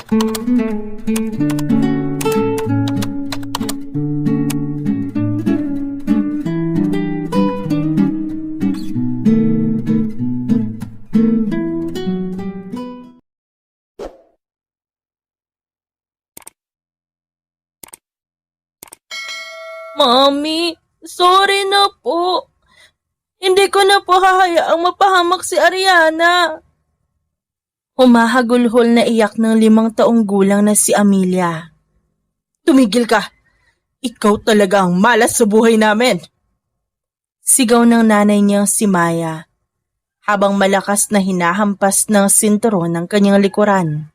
Mami, sorry na po. Hindi ko na po hahayaang mapahamak si Ariana. Humahagulhol na iyak ng 5 taong gulang na si Amelia. Tumigil ka! Ikaw talaga ang malas sa buhay namin! Sigaw ng nanay niyang si Maya, habang malakas na hinahampas ng sinturon ng kanyang likuran.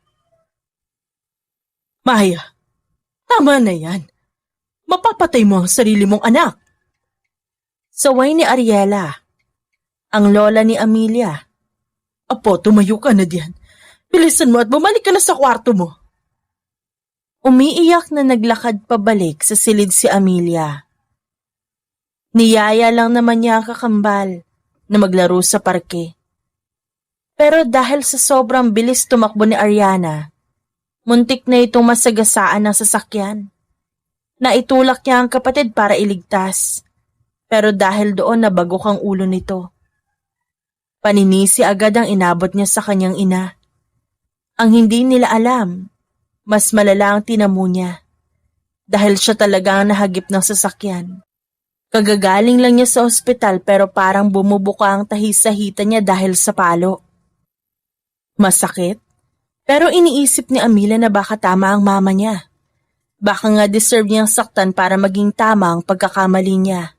Maya, tama na yan. Mapapatay mo ang sarili mong anak. Saway ni Ariela, ang lola ni Amelia. Apo, tumayo ka na diyan. Bilisan mo at bumalik ka na sa kwarto mo. Umiiyak na naglakad pabalik sa silid si Amelia. Niyaya lang naman niya ang kakambal na maglaro sa parke. Pero dahil sa sobrang bilis tumakbo ni Ariana, muntik na itong masagasaan ng sasakyan. Naitulak niya ang kapatid para iligtas, pero dahil doon nabagok ang ulo nito. Paninisi agad ang inabot niya sa kanyang ina. Ang hindi nila alam, mas malala ang tinamo niya, dahil siya talaga ang nahagip ng sasakyan. Kagagaling lang niya sa ospital pero parang bumubuka ang tahi-sahita niya dahil sa palo. Masakit, pero iniisip ni Amelia na baka tama ang mama niya. Baka nga deserve niyang saktan para maging tama ang pagkakamali niya.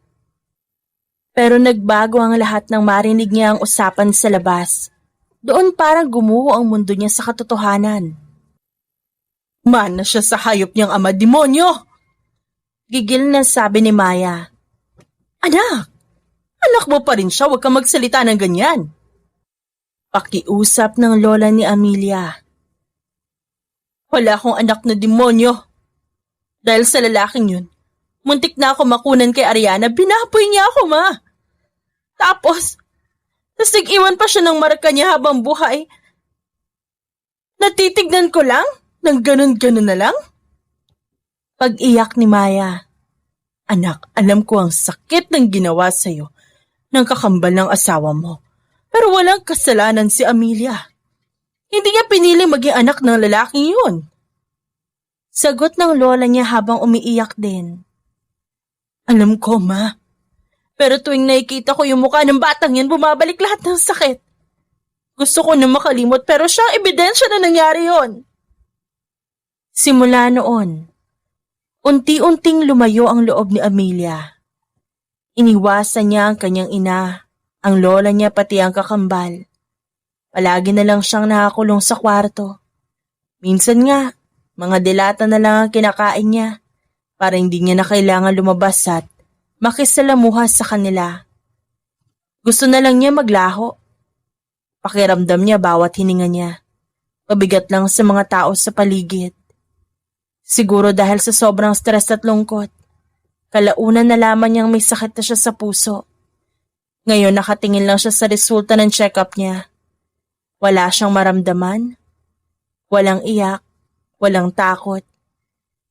Pero nagbago ang lahat nang marinig niya ang usapan sa labas. Doon parang gumuho ang mundo niya sa katotohanan. Mana siya sa hayop niyang ama, demonyo! Gigil na sabi ni Maya. Anak mo pa rin siya, huwag kang magsalita ng ganyan. Pakiusap ng lola ni Amelia. Wala akong anak na demonyo. Dahil sa lalaking yun, muntik na ako makunan kay Ariana, binaboy niya ako, ma. Tapos nag-iwan pa siya ng marka niya habang buhay. Natitignan ko lang, nang ganun-ganun na lang. Pag-iyak ni Maya. Anak, alam ko ang sakit ng ginawa sa'yo ng kakambal ng asawa mo. Pero walang kasalanan si Amelia. Hindi niya pinili maging anak ng lalaking yun. Sagot ng lola niya habang umiiyak din. Alam ko, ma. Pero tuwing nakikita ko yung mukha ng batang yan, bumabalik lahat ng sakit. Gusto ko na makalimot pero siyang ebidensya na nangyari yon. Simula noon, unti-unting lumayo ang loob ni Amelia. Iniwasan niya ang kanyang ina, ang lola niya pati ang kakambal. Palagi na lang siyang nakakulong sa kwarto. Minsan nga, mga delata na lang ang kinakain niya para hindi niya na kailangan lumabas at makisalamuha sa kanila. Gusto na lang niya maglaho. Pakiramdam niya bawat hininga niya. Pabigat lang sa mga tao sa paligid. Siguro dahil sa sobrang stress at lungkot, kalaunan nalaman niyang may sakit na siya sa puso. Ngayon nakatingin lang siya sa resulta ng check-up niya. Wala siyang maramdaman. Walang iyak. Walang takot.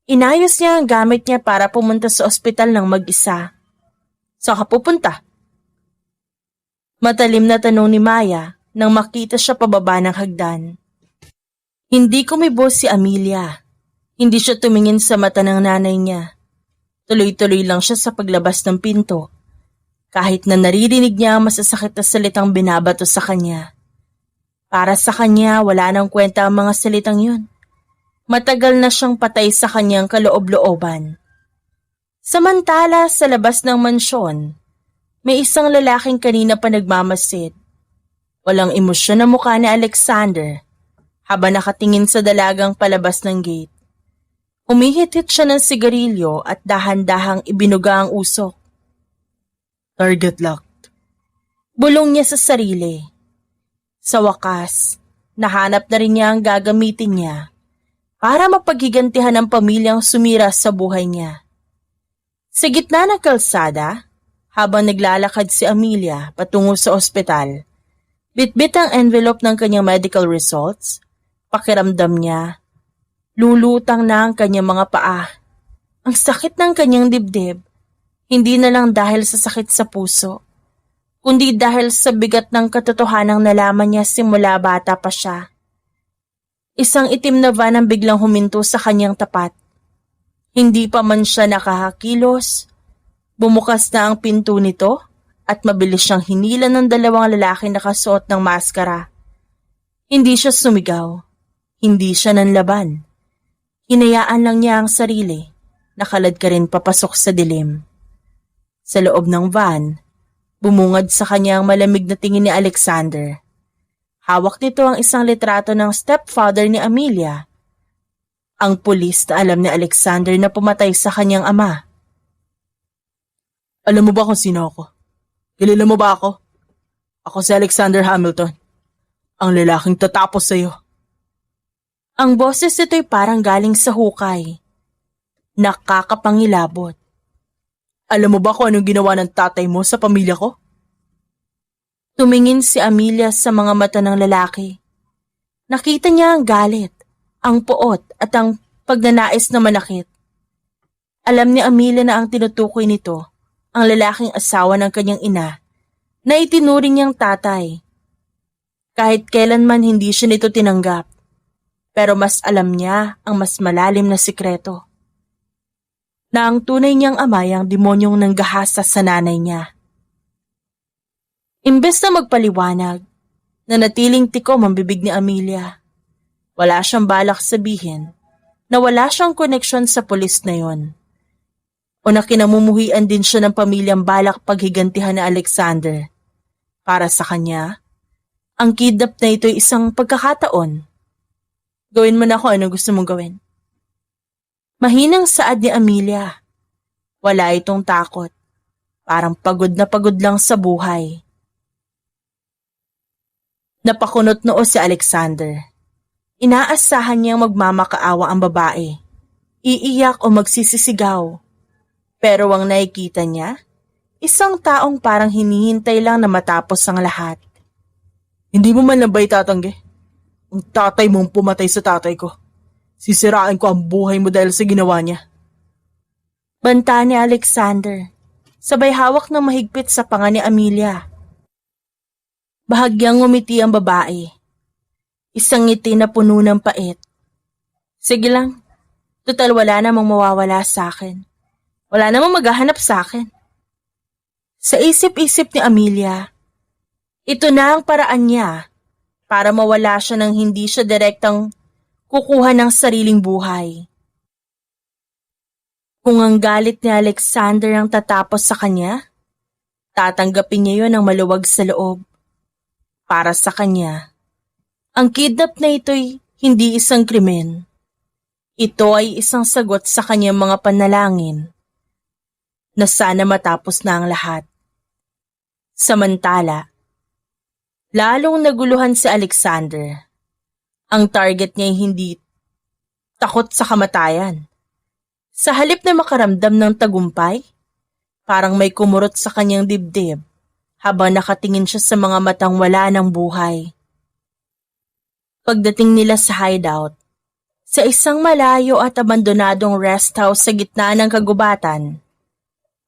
Inayos niya ang gamit niya para pumunta sa ospital ng mag-isa. Saan ka pupunta? Matalim na tanong ni Maya nang makita siya pababa ng hagdan. Hindi kumibo si Amelia. Hindi siya tumingin sa mata ng nanay niya. Tuloy-tuloy lang siya sa paglabas ng pinto. Kahit na naririnig niya ang masasakit na salitang binabato sa kanya. Para sa kanya, wala nang kwenta ang mga salitang yun. Matagal na siyang patay sa kanyang kaloob-looban. Samantala, sa labas ng mansyon, may isang lalaking kanina pa nagmamasid. Walang emosyon na mukha ni Alexander habang nakatingin sa dalagang palabas ng gate. Humihit-hit siya ng sigarilyo at dahan-dahang ibinuga ang usok. Target locked. Bulong niya sa sarili. Sa wakas, nahanap na rin niya ang gagamitin niya para mapaghigantihan ang pamilyang sumira sa buhay niya. Sa gitna ng kalsada, habang naglalakad si Amelia patungo sa ospital, bitbit ang envelope ng kanyang medical results. Pakiramdam niya, Lulutang na ang kanyang mga paa. Ang sakit ng kanyang dibdib, hindi na lang dahil sa sakit sa puso, kundi dahil sa bigat ng katotohanang nalaman niya simula bata pa siya. Isang itim na van ang biglang huminto sa kanyang tapat. Hindi pa man siya nakakakilos, bumukas na ang pinto nito at mabilis siyang hinila ng dalawang lalaki nakasuot ng maskara. Hindi siya sumigaw, hindi siya nanlaban. Hinayaan lang niya ang sarili, nakalad ka rin papasok sa dilim. Sa loob ng van, bumungad sa kanya ang malamig na tingin ni Alexander. Hawak nito ang isang litrato ng stepfather ni Amelia. Ang pulis na alam ni Alexander na pumatay sa kanyang ama. Alam mo ba kung sino ako? Kilala mo ba ako? Ako si Alexander Hamilton, ang lalaking tatapos sa'yo. Ang boses nito'y parang galing sa hukay. Nakakapangilabot. Alam mo ba kung anong ginawa ng tatay mo sa pamilya ko? Tumingin si Amelia sa mga mata ng lalaki. Nakita niya ang galit, ang puot at ang pagnanais na manakit. Alam ni Amelia na ang tinutukoy nito, ang lalaking asawa ng kanyang ina, na itinuring niyang tatay. Kahit kailanman hindi siya nito tinanggap, pero mas alam niya ang mas malalim na sikreto. Na ang tunay niyang ama ay ang demonyong nanggahasa sa nanay niya. Imbes na magpaliwanag, nanatiling tikom ang bibig ni Amelia. Wala siyang balak sabihin na wala siyang koneksyon sa pulis na yon. O na kinamumuhian din siya ng pamilyang balak paghigantihan ni Alexander. Para sa kanya, ang kidnap na ito ay isang pagkakataon. Gawin mo na kung ano gusto mong gawin. Mahinang saad ni Amelia. Wala itong takot. Parang pagod na pagod lang sa buhay. Napakunot noo si Alexander. Inaasahan niyang magmamakaawa ang babae. Iiyak o magsisisigaw. Pero ang nakikita niya, isang taong parang hinihintay lang na matapos ang lahat. Hindi mo man lang ba itatanggi? Ang tatay mong pumatay sa tatay ko. Sisirain ko ang buhay mo dahil sa ginawa niya. Banta ni Alexander, sabay hawak ng mahigpit sa panga ni Amelia. Bahagyang ngumiti ang babae. Isang ngiti na puno ng pait. Sige lang, total wala namang mawawala sa akin. Wala namang maghahanap sa akin. Sa isip-isip ni Amelia, ito na ang paraan niya para mawala siya nang hindi siya direktang kukuha ng sariling buhay. Kung ang galit ni Alexander ang tatapos sa kanya, tatanggapin niya yon ng maluwag sa loob. Para sa kanya, ang kidnap na ito'y hindi isang krimen. Ito ay isang sagot sa kanyang mga panalangin na sana matapos na ang lahat. Samantala, lalong naguluhan si Alexander. Ang target niya ay hindi takot sa kamatayan. Sa halip na makaramdam ng tagumpay, parang may kumurot sa kanyang dibdib habang nakatingin siya sa mga matang wala ng buhay. Pagdating nila sa hideout, sa isang malayo at abandonadong rest house sa gitna ng kagubatan,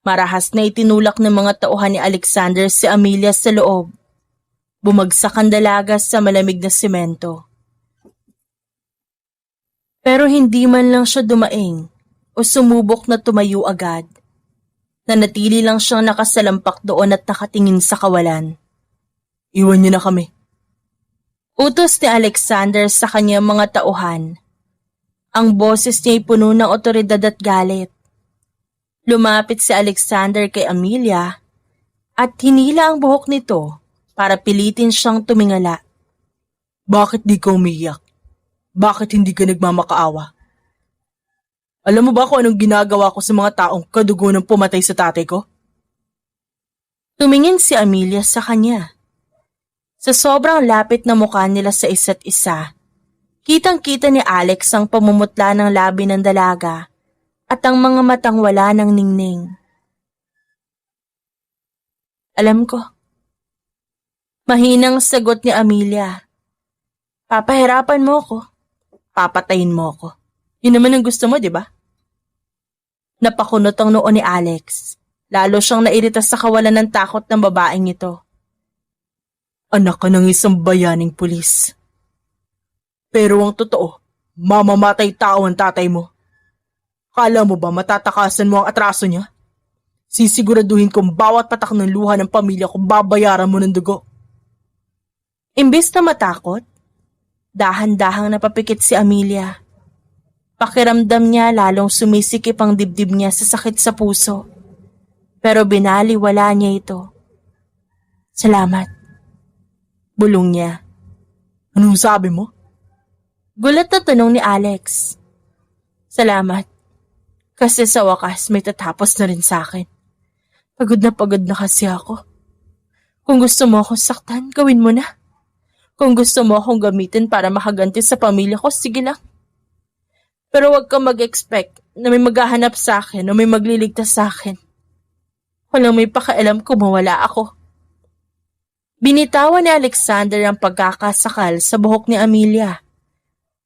marahas na itinulak ng mga tauhan ni Alexander si Amelia sa loob. Bumagsak ang dalaga sa malamig na simento. Pero hindi man lang siya dumaing o sumubok na tumayo agad. Nanatili lang siyang nakasalampak doon at nakatingin sa kawalan. Iwan niyo na kami. Utos ni Alexander sa kanyang mga tauhan. Ang boses niya ay puno ng otoridad at galit. Lumapit si Alexander kay Amelia at hinila ang buhok nito para pilitin siyang tumingala. Bakit di ka umiyak? Bakit hindi ka nagmamakaawa? Alam mo ba kung anong ginagawa ko sa mga taong kadugo ng pumatay sa tatay ko? Tumingin si Amelia sa kanya. Sa sobrang lapit na mukha nila sa isa't isa, kitang-kita ni Alex ang pamumutla ng labi ng dalaga at ang mga matang wala ng ningning. Alam ko. Mahinang sagot ni Amelia. Papahirapan mo ko. Papatayin mo ko. Yun naman ang gusto mo, di ba? Napakunot ang noo ni Alex. Lalo siyang nairita sa kawalan ng takot ng babaeng ito. Anak ka ng isang bayaning pulis. Pero ang totoo, mamamatay tao ang tatay mo. Kala mo ba matatakasan mo ang atraso niya? Sisiguraduhin kong bawat patak ng luha ng pamilya ko babayaran mo ng dugo. Imbes na matakot, dahan-dahang napapikit si Amelia. Pakiramdam niya lalong sumisikip ang dibdib niya sa sakit sa puso. Pero binaliwala niya ito. Salamat. Bulong niya. Anong sabi mo? Gulat na tanong ni Alex. Salamat. Kasi sa wakas may tatapos na rin sa akin. Pagod na kasi ako. Kung gusto mo akong saktan, gawin mo na. Kung gusto mo akong gamitin para makaganti sa pamilya ko, sige lang. Pero huwag kang mag-expect na may maghahanap sa akin o may magliligtas sa akin. Walang may pakialam kung mawala ako. Binitawan ni Alexander ang pagkakasakal sa buhok ni Amelia.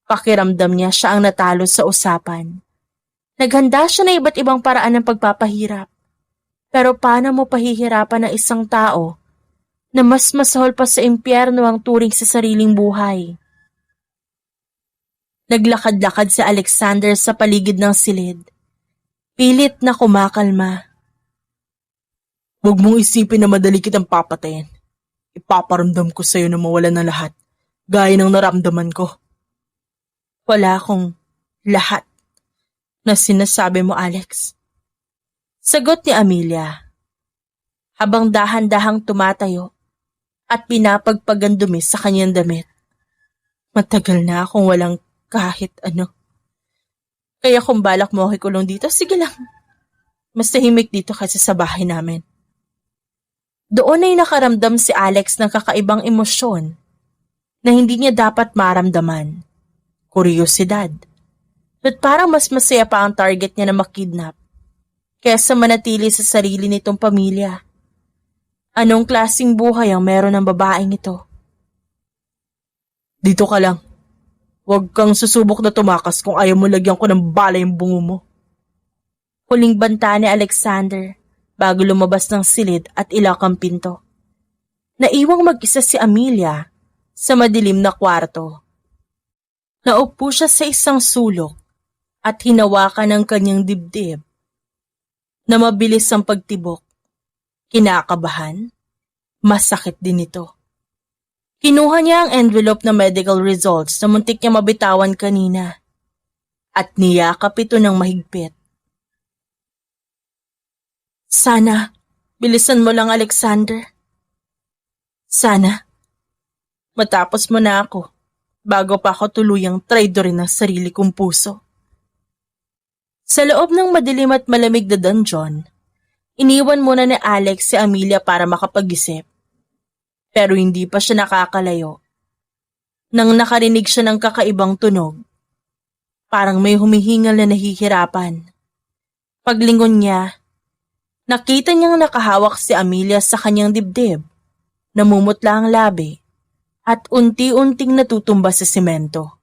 Pakiramdam niya siya ang natalo sa usapan. Naghanda siya na iba't ibang paraan ng pagpapahirap. Pero paano mo pahihirapan ng isang tao na mas masahol pa sa impyerno ang turing sa sariling buhay? Naglakad-lakad si Alexander sa paligid ng silid. Pilit na kumakalma. Huwag mong isipin na madali kitang papatayin. Ipaparamdam ko sa'yo na mawala ng lahat, gaya ng naramdaman ko. Wala akong lahat na sinasabi mo, Alex. Sagot ni Amelia, habang dahan-dahang tumatayo at pinapagpagan dumi sa kanyang damit. Matagal na akong walang kahit ano. Kaya kung balak mo ako ikulong dito, sige lang. Mas tahimik dito kasi sa bahay namin. Doon ay nakaramdam si Alex ng kakaibang emosyon na hindi niya dapat maramdaman. Kuryosidad. At parang mas masaya pa ang target niya na makidnap kaysa manatili sa sarili nitong pamilya. Anong klaseng buhay ang meron ng babaeng ito? Dito ka lang. Huwag kang susubok na tumakas kung ayaw mo lagyan ko ng bala yung bungo mo. Huling banta ni Alexander bago lumabas ng silid at ilak ang pinto. Naiwang mag-isa si Amelia sa madilim na kwarto. Naupo siya sa isang sulok at hinawakan ang kanyang dibdib na mabilis ang pagtibok. Kinakabahan, masakit din ito. Kinuha niya ang envelope na medical results na muntik niya mabitawan kanina at niyakap ito ng mahigpit. Sana, bilisan mo lang, Alexander. Sana, matapos mo na ako bago pa ako tuluyang traidorin ng sarili kong puso. Sa loob ng madilim at malamig na dungeon, iniwan muna ni Alex si Amelia para makapag-isip. Pero hindi pa siya nakakalayo. Nang nakarinig siya ng kakaibang tunog, parang may humihingal na nahihirapan. Paglingon niya, nakita niyang nakahawak si Amelia sa kanyang dibdib, namumutla ang labi, at unti-unting natutumba sa semento.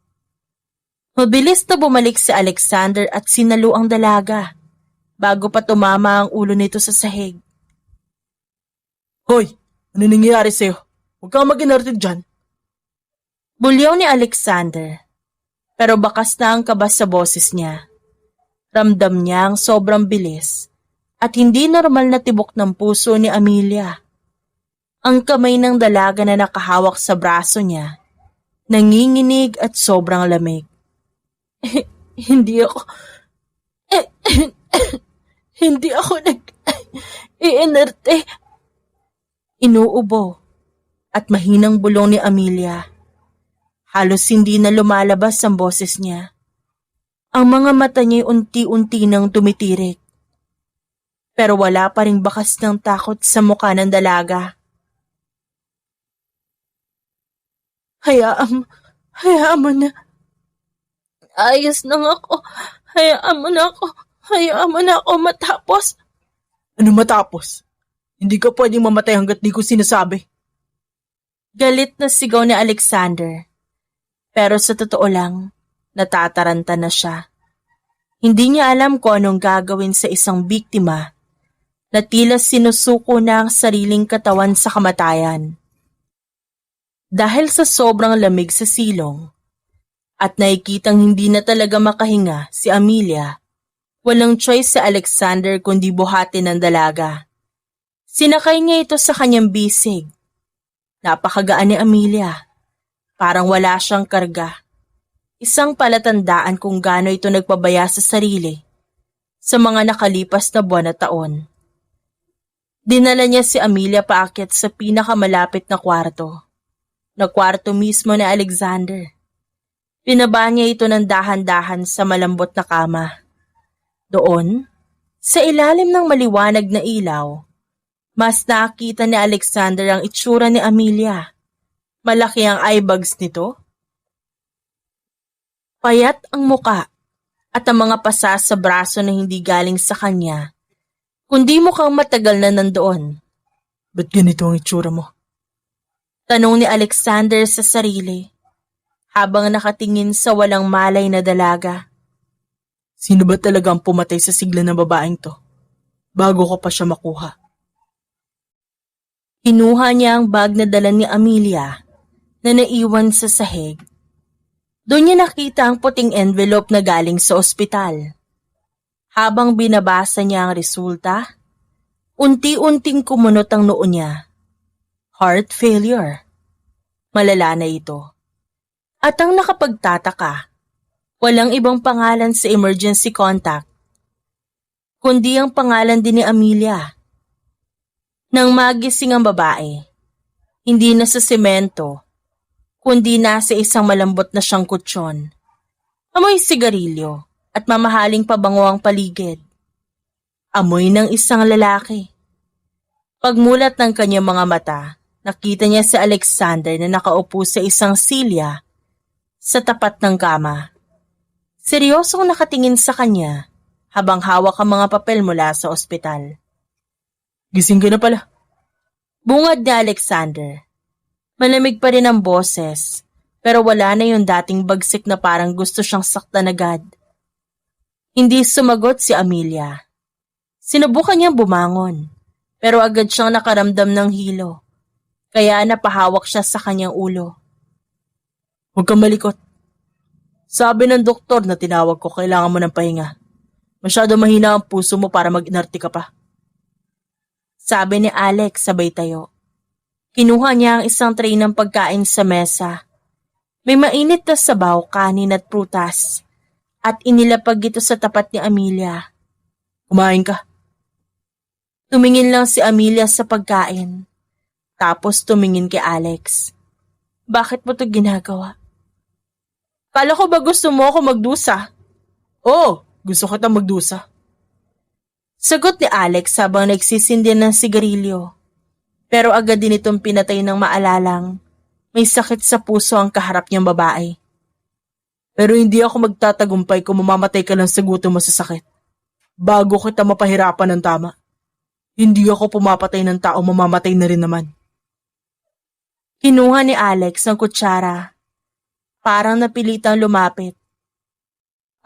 Mabilis na bumalik si Alexander at sinalo ang dalaga, bago pa tumama ang ulo nito sa sahig. Hoy! Ano nangyayari sa'yo? Huwag kang mag-inartig dyan. Bulyaw ni Alexander, pero bakas na ang kabas sa boses niya. Ramdam niya ang sobrang bilis at hindi normal na tibok ng puso ni Amelia. Ang kamay ng dalaga na nakahawak sa braso niya, nanginginig at sobrang lamig. Hindi ako nag-iinarte. Inuubo at mahinang bulong ni Amelia. Halos hindi na lumalabas ang boses niya. Ang mga mata niya unti-unti nang tumitirik. Pero wala pa ring bakas ng takot sa mukha ng dalaga. Hayaan mo na. Ayos na ako. Hayaan mo na ako matapos. Ano matapos? Hindi ka pwedeng mamatay hanggat di ko sinasabi. Galit na sigaw ni Alexander. Pero sa totoo lang, natataranta na siya. Hindi niya alam kung anong gagawin sa isang biktima na tila sinusuko na ang sariling katawan sa kamatayan. Dahil sa sobrang lamig sa silong at nakikitang hindi na talaga makahinga si Amelia, walang choice si Alexander kundi buhatin ng dalaga. Sinakay niya ito sa kanyang bisig. Napakagaan ni Amelia. Parang wala siyang karga. Isang palatandaan kung gaano ito nagpabaya sa sarili sa mga nakalipas na buwan at taon. Dinala niya si Amelia paakyat sa pinakamalapit na kwarto. Na kwarto mismo ni Alexander. Pinaba niya ito ng dahan-dahan sa malambot na kama. Doon, sa ilalim ng maliwanag na ilaw, mas nakita ni Alexander ang itsura ni Amelia. Malaki ang eyebags nito. Payat ang muka at ang mga pasa sa braso na hindi galing sa kanya, kundi mukhang matagal na nandoon. Ba't ganito ang itsura mo? Tanong ni Alexander sa sarili, habang nakatingin sa walang malay na dalaga. Sino ba talaga ang pumatay sa sigla ng babaeng to? Bago ko pa siya makuha. Kinuha niya ang bag na dala ni Amelia na naiwan sa sahig. Doon niya nakita ang puting envelope na galing sa ospital. Habang binabasa niya ang resulta, unti-unting kumunot ang noo niya. Heart failure. Malala na ito. At ang nakapagtataka, walang ibang pangalan sa emergency contact, kundi ang pangalan din ni Amelia. Nang magising ang babae, hindi na sa semento, kundi na sa isang malambot na siyang kutsyon. Amoy sigarilyo at mamahaling pabango ang paligid. Amoy ng isang lalaki. Pagmulat ng kanyang mga mata, nakita niya si Alexander na nakaupo sa isang silya sa tapat ng kama. Seryosong nakatingin sa kanya habang hawak ang mga papel mula sa ospital. Gising ka na pala. Bungad ni Alexander. Malamig pa rin ang boses, pero wala na yung dating bagsik na parang gusto siyang saktan agad. Hindi sumagot si Amelia. Sinubukan niyang bumangon, pero agad siyang nakaramdam ng hilo, kaya napahawak siya sa kanyang ulo. Huwag kang malikot. Sabi ng doktor na tinawag ko, kailangan mo ng pahinga. Masyado mahina ang puso mo para mag-inarte ka pa. Sabi ni Alex sabay tayo. Kinuha niya ang isang tray ng pagkain sa mesa. May mainit na sabaw, kanin at prutas. At inilapag ito sa tapat ni Amelia. Kumain ka. Tumingin lang si Amelia sa pagkain. Tapos tumingin kay Alex. Bakit mo ito ginagawa? Kala ko ba gusto mo ako magdusa? Oo, gusto kita magdusa. Sagot ni Alex habang nagsisindi ng sigarilyo. Pero agad din itong pinatay ng maalalang may sakit sa puso ang kaharap niyang babae. Pero hindi ako magtatagumpay kung mamamatay ka lang sa gutom mo sa sakit. Bago kita mapahirapan ng tama. Hindi ako pumapatay ng tao, mamamatay na rin naman. Kinuha ni Alex ang kutsara. Parang napilitang lumapit.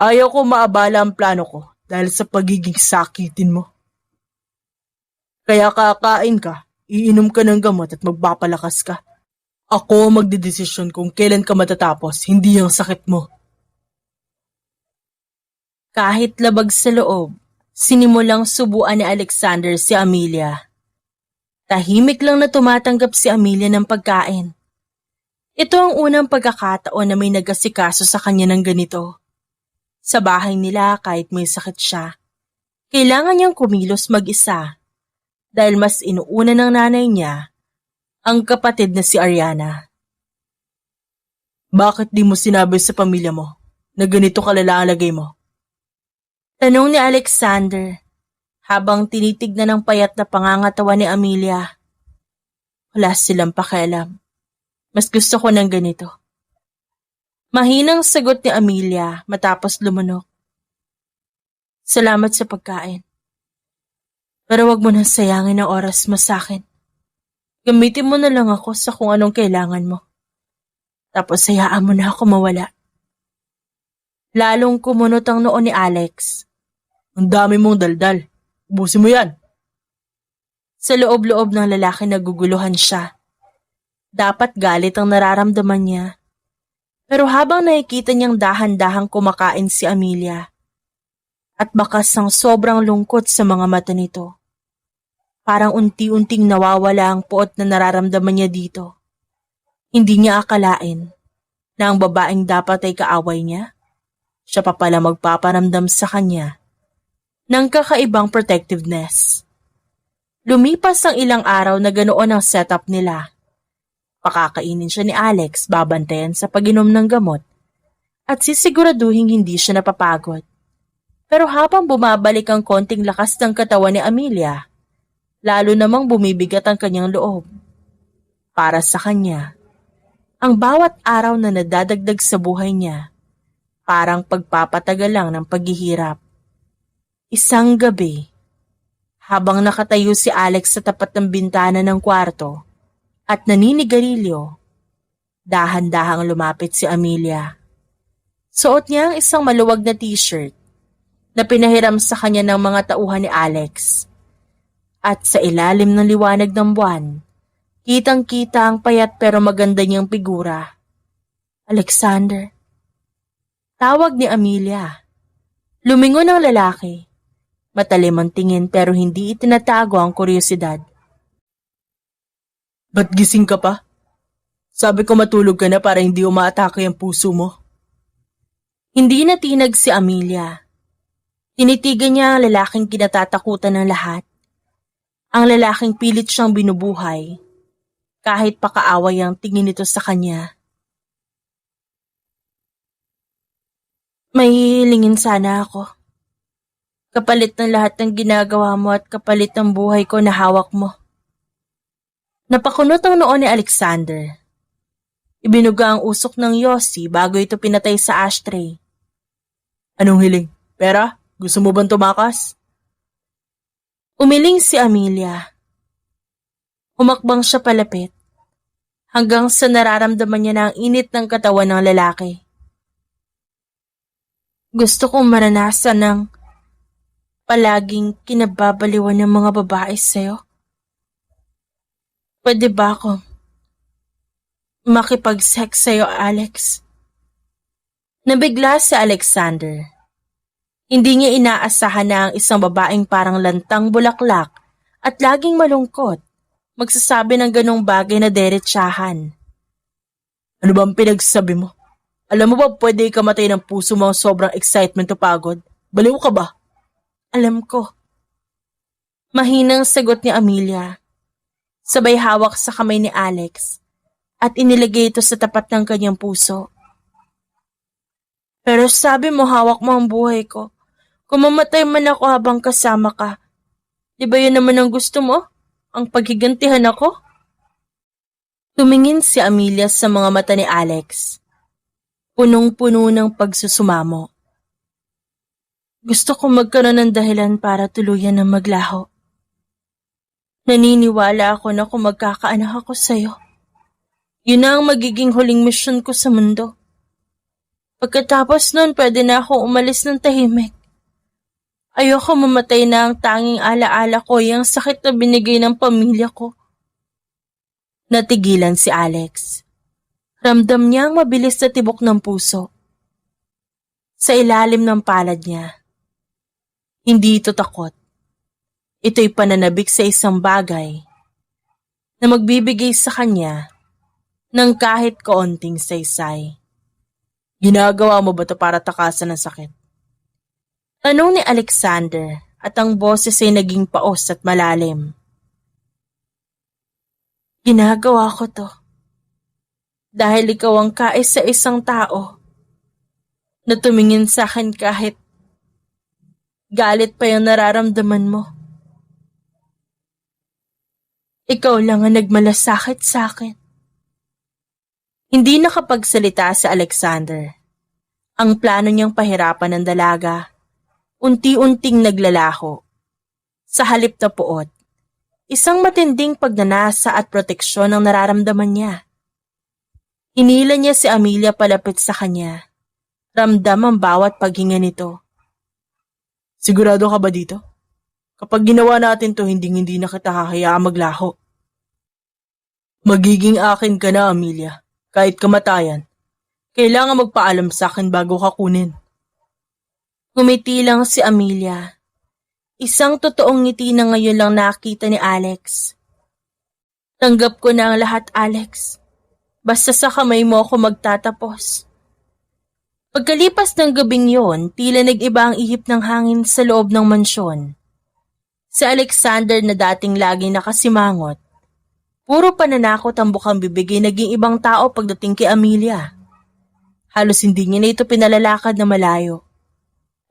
Ayaw ko maabala ang plano ko dahil sa pagiging sakitin mo. Kaya kakain ka. Iinom ka ng gamot at magpapalakas ka. Ako magdedesisyon kung kailan ka matatapos, hindi ang sakit mo. Kahit labag sa loob, sinimulang subuan ni Alexander si Amelia. Tahimik lang na tumatanggap si Amelia ng pagkain. Ito ang unang pagkakataon na may nag-asikaso sa kanya ng ganito. Sa bahay nila kahit may sakit siya, kailangan niyang kumilos mag-isa. Dahil mas inuuna ng nanay niya ang kapatid na si Ariana. Bakit di mo sinabi sa pamilya mo na ganito kalala ang lagay mo? Tanong ni Alexander habang tinitignan ng payat na pangangatawan ni Amelia. Wala silang pakialam. Mas gusto ko ng ganito. Mahinang sagot ni Amelia matapos lumunok. Salamat sa pagkain. Pero wag mo nang sayangin ang oras mo sa akin. Gamitin mo na lang ako sa kung anong kailangan mo. Tapos hayaan mo na ako mawala. Lalong kumunot ang noo ni Alex. Ang dami mong daldal. Ubusin mo yan. Sa loob-loob ng lalaki naguguluhan siya. Dapat galit ang nararamdaman niya. Pero habang nakikita niyang dahan-dahang kumakain si Amelia, at bakas ng sobrang lungkot sa mga mata nito, parang unti-unting nawawala ang puot na nararamdaman niya dito. Hindi niya akalain na ang babaeng dapat ay kaaway niya, siya pa pala magpaparamdam sa kanya ng kakaibang protectiveness. Lumipas ang ilang araw na ganoon ang setup nila. Pakakainin siya ni Alex, babantayan sa pag-inom ng gamot, at sisiguraduhin hindi siya napapagod. Pero habang bumabalik ang konting lakas ng katawan ni Amelia, lalo namang bumibigat ang kanyang loob. Para sa kanya, ang bawat araw na nadadagdag sa buhay niya, parang pagpapatagal lang ng paghihirap. Isang gabi, habang nakatayo si Alex sa tapat ng bintana ng kwarto at naninigarilyo, dahan-dahang lumapit si Amelia. Suot niya ang isang maluwag na t-shirt na pinahiram sa kanya ng mga tauhan ni Alex. At sa ilalim ng liwanag ng buwan, kitang-kita ang payat pero maganda niyang figura. Alexander. Tawag ni Amelia. Lumingon ang lalaki. Matalim ang tingin pero hindi itinatago ang kuryosidad. Ba't gising ka pa? Sabi ko matulog ka na para hindi umaatake ang puso mo. Hindi natinag si Amelia. Tinitigan niya ang lalaking kinatatakutan ng lahat. Ang lalaking pilit siyang binubuhay, kahit pakaaway ang tingin nito sa kanya. May hihilingin sana ako. Kapalit ng lahat ng ginagawa mo at kapalit ng buhay ko na hawak mo. Napakunot ang noo ni Alexander. Ibinuga ang usok ng Yossi bago ito pinatay sa ashtray. Anong hiling? Pera? Gusto mo bang tumakas? Umiling si Amelia. Humakbang siya palapit, hanggang sa nararamdaman niya na ang init ng katawan ng lalaki. Gusto kong maranasan ng palaging kinababaliwan ng mga babae sa'yo. Pwede ba ako makipag-sex sa'yo, Alex? Nabigla si Alexander. Hindi niya inaasahan na ang isang babaeng parang lantang bulaklak at laging malungkot magsasabi ng ganong bagay na derechahan. Ano ba ang pinagsasabi mo? Alam mo ba pwede ikamatay ng puso mo ang sobrang excitement o pagod? Baliw ka ba? Alam ko. Mahinang sagot ni Amelia. Sabay hawak sa kamay ni Alex at inilagay ito sa tapat ng kanyang puso. Pero sabi mo hawak mo ang buhay ko. Kung mamatay man ako habang kasama ka, di ba yun naman ang gusto mo? Ang paghigantihan ako? Tumingin si Amelia sa mga mata ni Alex. Punong-puno ng pagsusumamo. Gusto ko magkaroon ng dahilan para tuluyan ng maglaho. Naniniwala ako na kung magkakaanak ako sa'yo, yun na ang magiging huling misyon ko sa mundo. Pagkatapos nun, pwede na akong umalis ng tahimik. Ayoko mamatay na ang tanging alaala ko yung sakit na binigay ng pamilya ko. Natigilan si Alex. Ramdam niya ang mabilis na tibok ng puso. Sa ilalim ng palad niya. Hindi ito takot. Ito'y pananabik sa isang bagay na magbibigay sa kanya ng kahit kaunting saysay. Ginagawa mo ba ito para takasan ng sakit? Tanong ni Alexander at ang boses ay naging paos at malalim. Ginagawa ko to dahil ikaw ang kaisa-isang tao na tumingin sa akin kahit galit pa yung nararamdaman mo. Ikaw lang ang nagmalasakit sa akin. Hindi nakapagsalita si Alexander. Ang plano niyang pahirapan ng dalaga, unti-unting naglalaho. Sa halip na puot, isang matinding pagnanasa at proteksyon ang nararamdaman niya. Hinila niya si Amelia palapit sa kanya Ramdam ang bawat paghinga nito. Sigurado ka ba dito? Kapag ginawa natin to, hindi na kita hahayaang maglaho. Magiging akin ka na, Amelia. Kahit kamatayan. Kailangan magpaalam sa akin bago ka kunin. Ngumiti lang si Amelia. Isang totoong ngiti na ngayon lang nakita ni Alex. Tanggap ko na ang lahat, Alex. Basta sa kamay mo ako magtatapos. Pagkalipas ng gabing yon, tila nag-iba ang ihip ng hangin sa loob ng mansyon. Si Alexander na dating laging nakasimangot, puro pananakot ang bukang bibig ay naging ibang tao pagdating kay Amelia. Halos hindi niya na ito pinalalakad na malayo.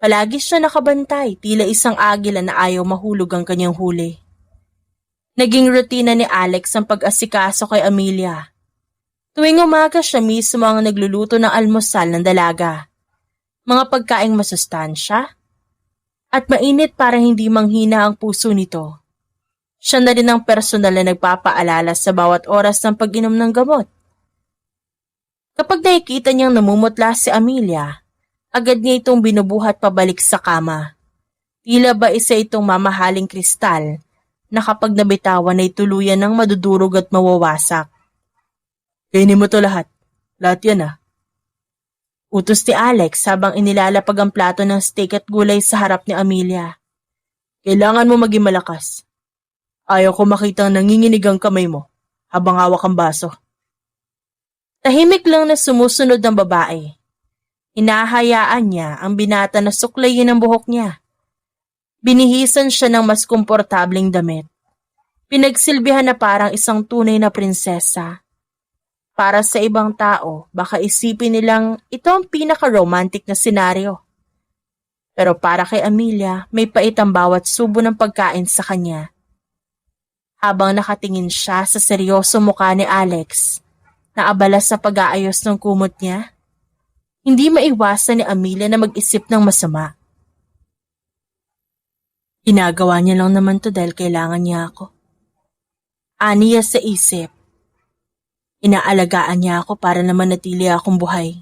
Palagi siya nakabantay, tila isang agila na ayaw mahulog ang kanyang huli. Naging rutina ni Alex ang pag-asikaso kay Amelia. Tuwing umaga siya mismo ang nagluluto ng almusal ng dalaga. Mga pagkaing masustansya at mainit para hindi manghina ang puso nito. Siya na rin ang personal na nagpapaalala sa bawat oras ng pag-inom ng gamot. Kapag nakikita niyang namumutla si Amelia, agad niya itong binubuhat pabalik sa kama. Tila ba isa itong mamahaling kristal na kapag nabitawan ay tuluyan ng madudurog at mawawasak. Kainin mo to lahat. Lahat yan Utos ni Alex habang inilalapag ang plato ng steak at gulay sa harap ni Amelia. Kailangan mo maging malakas. Ayaw ko makitang nanginginig ang kamay mo habang hawak ang baso. Tahimik lang na sumusunod ang babae. Hinahayaan niya ang binata na suklayin ang buhok niya. Binihisan siya ng mas komportableng damit. Pinagsilbihan na parang isang tunay na prinsesa. Para sa ibang tao, baka isipin nilang ito ang pinaka-romantic na senaryo. Pero para kay Amelia, may pait ang bawat subo ng pagkain sa kanya. Habang nakatingin siya sa seryoso mukha ni Alex, na abala sa pag-aayos ng kumot niya, hindi maiwasan ni Amelia na mag-isip ng masama. Ginagawa niya lang naman to dahil kailangan niya ako. Aniya sa isip. Inaalagaan niya ako para naman natili akong buhay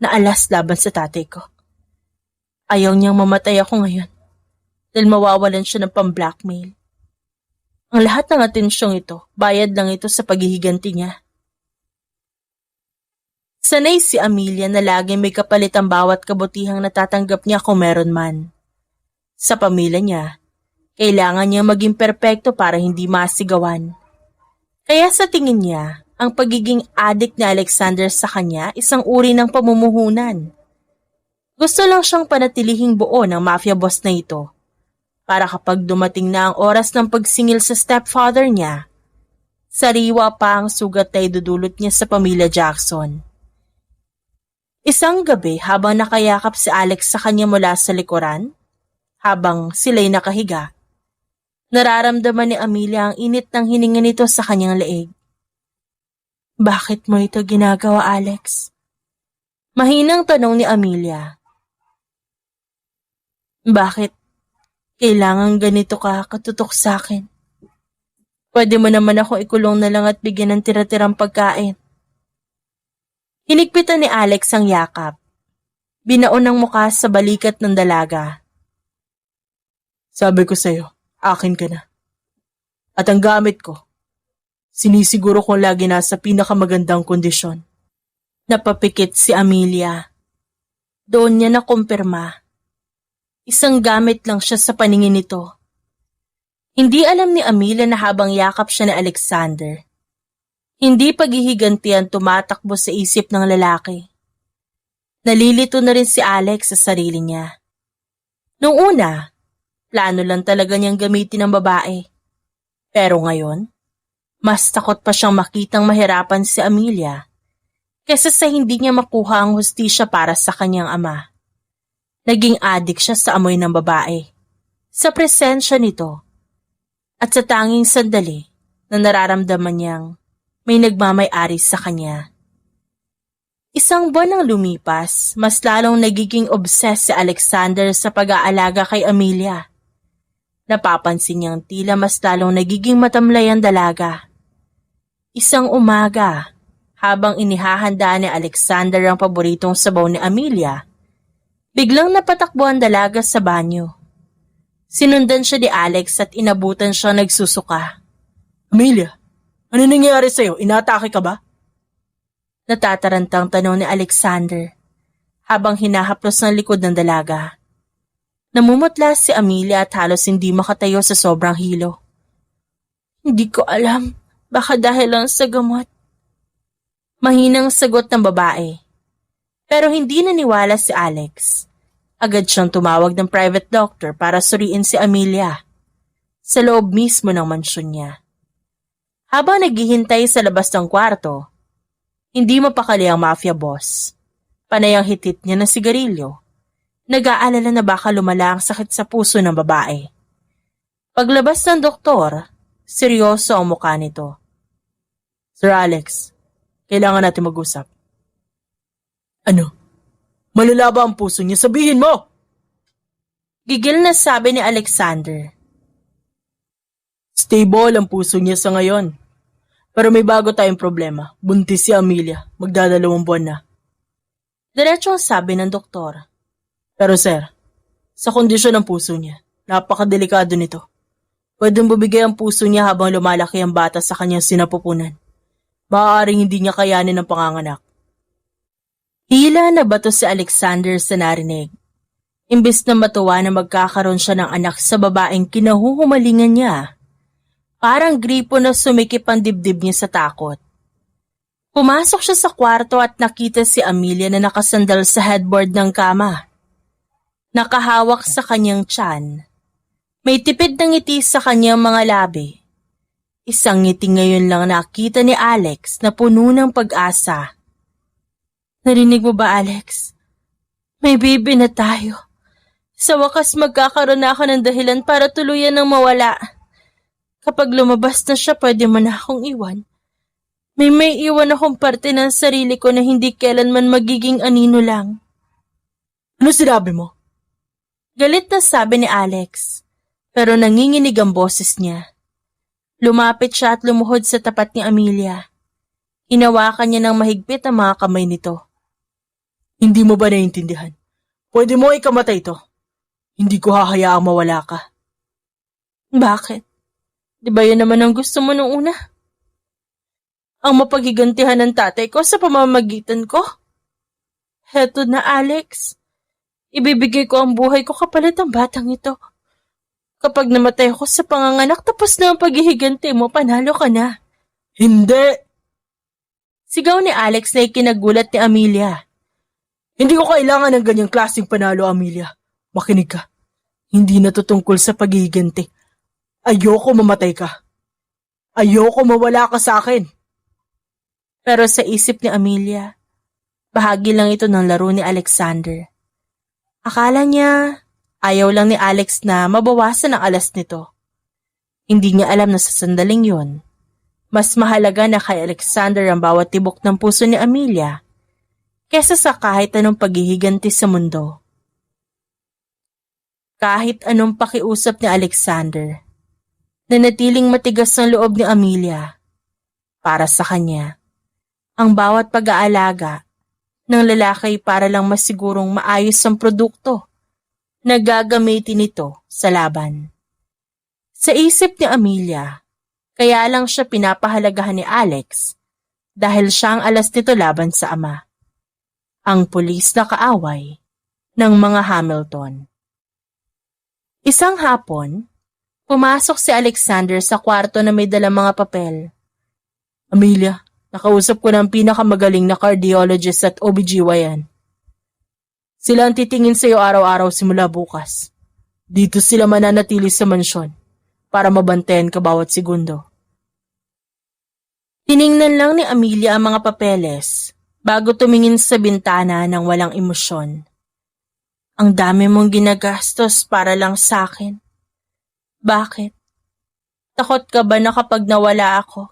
na alas laban sa tatay ko. Ayaw niyang mamatay ako ngayon dahil mawawalan siya ng pang-blackmail. Ang lahat ng atensyong ito, bayad lang ito sa paghihiganti niya. Sanay si Amelia na laging may kapalit ang bawat kabutihang natatanggap niya kung meron man. Sa pamilya niya, kailangan niyang maging perpekto para hindi masigawan. Kaya sa tingin niya, ang pagiging adik ni Alexander sa kanya isang uri ng pamumuhunan. Gusto lang siyang panatilihing buo ng mafia boss na ito para kapag dumating na ang oras ng pagsingil sa stepfather niya, sariwa pa ang sugat na idudulot niya sa pamilya Jackson. Isang gabi habang nakayakap si Alex sa kanya mula sa likuran, habang sila'y nakahiga, nararamdaman ni Amelia ang init ng hininga nito sa kanyang leeg. Bakit mo ito ginagawa, Alex? Mahinang tanong ni Amelia. Bakit kailangan ganito ka katutok sa akin? Pwede mo naman ako ikulong na lang at bigyan ng tira-tirang pagkain. Hinigpitan ni Alex ang yakap. Binaon ang mukha sa balikat ng dalaga. Sabi ko sa'yo, akin ka na. At ang gamit ko, sinisiguro kong lagi nasa pinakamagandang kondisyon. Napapikit si Amelia. Doon niya nakumpirma. Isang gamit lang siya sa paningin nito. Hindi alam ni Amelia na habang yakap siya ni Alexander, hindi paghihiganti ang tumatakbo sa isip ng lalaki. Nalilito na rin si Alex sa sarili niya. Noong una, plano lang talaga niyang gamitin ang babae. Pero ngayon, mas takot pa siyang makitang mahirapan si Amelia kaysa sa hindi niya makuha ang hustisya para sa kanyang ama. Naging adik siya sa amoy ng babae, sa presensya nito, at sa tanging sandali na nararamdaman niyang may nagmamay-ari sa kanya. Isang buwan ang lumipas, mas lalong nagiging obsessed si Alexander sa pag-aalaga kay Amelia. Napapansin niyang tila mas lalong nagiging matamlay ang dalaga. Isang umaga, habang inihahanda ni Alexander ang paboritong sabaw ni Amelia, Biglang napatakbo ang dalaga sa banyo. Sinundan siya ni Alex at inabutan siyang nagsusuka. Amelia, ano nangyayari sa'yo? Inaatake ka ba? Natatarantang tanong ni Alexander habang hinahaplos ng likod ng dalaga. Namumutla si Amelia at halos hindi makatayo sa sobrang hilo. Hindi ko alam, baka dahil lang sa gamot. Mahinang sagot ng babae. Pero hindi naniwala si Alex. Agad siyang tumawag ng private doctor para suriin si Amelia sa loob mismo ng mansyon niya. Habang naghihintay sa labas ng kwarto, hindi mapakali ang mafia boss. Panay ang hitit niya ng sigarilyo. Nag-aalala na baka lumala ang sakit sa puso ng babae. Paglabas ng doktor, seryoso ang mukha nito. Sir Alex, kailangan natin mag-usap. Ano? Malala ba ang puso niya? Sabihin mo! Gigil na sabi ni Alexander. Stable ang puso niya sa ngayon. Pero may bago tayong problema. Buntis si Amelia. Magdadalawang buwan na. Diretso ang sabi ng doktor. Pero sir, sa kondisyon ng puso niya, napakadelikado nito. Pwedeng bubigay ang puso niya habang lumalaki ang bata sa kanyang sinapupunan. Maaaring hindi niya kayanin ang panganganak. Hila na bato si Alexander sa narinig. Imbes na matuwa na magkakaroon siya ng anak sa babaeng kinahuhumalingan niya, parang gripo na sumikip ang dibdib niya sa takot. Pumasok siya sa kwarto at nakita si Amelia na nakasandal sa headboard ng kama. Nakahawak sa kanyang tiyan. May tipid na ngiti sa kanyang mga labi. Isang ngiti ngayon lang nakita ni Alex na puno ng pag-asa. Narinig mo ba, Alex? May baby na tayo. Sa wakas magkakaroon na ako ng dahilan para tuluyan ng mawala. Kapag lumabas na siya, pwede mo na akong iwan. May iwan akong parte ng sarili ko na hindi kailanman magiging anino lang. Ano sinabi mo? Galit na sabi ni Alex, pero nanginginig ang boses niya. Lumapit siya at lumuhod sa tapat ni Amelia. Hinawakan niya ng mahigpit ang mga kamay nito. Hindi mo ba naiintindihan? Pwede mo ikamatay to. Hindi ko hahayaang mawala ka. Bakit? Di ba yun naman ang gusto mo nung una? Ang mapaghigantihan ng tatay ko sa pamamagitan ko? Heto na, Alex. Ibibigay ko ang buhay ko kapalit ang batang ito. Kapag namatay ako sa panganganak, tapos na ang paghihiganti mo, panalo ka na. Hindi! Sigaw ni Alex na ikinagulat ni Amelia. Hindi ko kailangan ng ganyang klaseng panalo, Amelia. Makinig ka. Hindi na to tungkol sa paghihiganti. Ayoko mamatay ka. Ayoko mawala ka sa akin. Pero sa isip ni Amelia, bahagi lang ito ng laro ni Alexander. Akala niya, ayaw lang ni Alex na mabawasan ang alas nito. Hindi niya alam na sa sandaling yun, mas mahalaga na kay Alexander ang bawat tibok ng puso ni Amelia kesa sa kahit anong paghihiganti sa mundo. Kahit anong pakiusap ni Alexander, nanatiling matigas ang loob ni Amelia. Para sa kanya, ang bawat pag-aalaga ng lalaki para lang masigurong maayos ang produkto na gagamitin nito sa laban. Sa isip ni Amelia, kaya lang siya pinapahalagahan ni Alex dahil siya ang alas nito laban sa ama, ang pulis na kaaway ng mga Hamilton. Isang hapon, pumasok si Alexander sa kwarto na may dalang mga papel. Amelia, nakausap ko ng pinakamagaling na cardiologist at OBGYN. Sila ang titingin sa iyo araw-araw simula bukas. Dito sila mananatili sa mansyon para mabantayan ka bawat segundo. Tiningnan lang ni Amelia ang mga papeles bago tumingin sa bintana ng walang emosyon. Ang dami mong ginagastos para lang sa akin. Bakit? Takot ka ba na kapag nawala ako,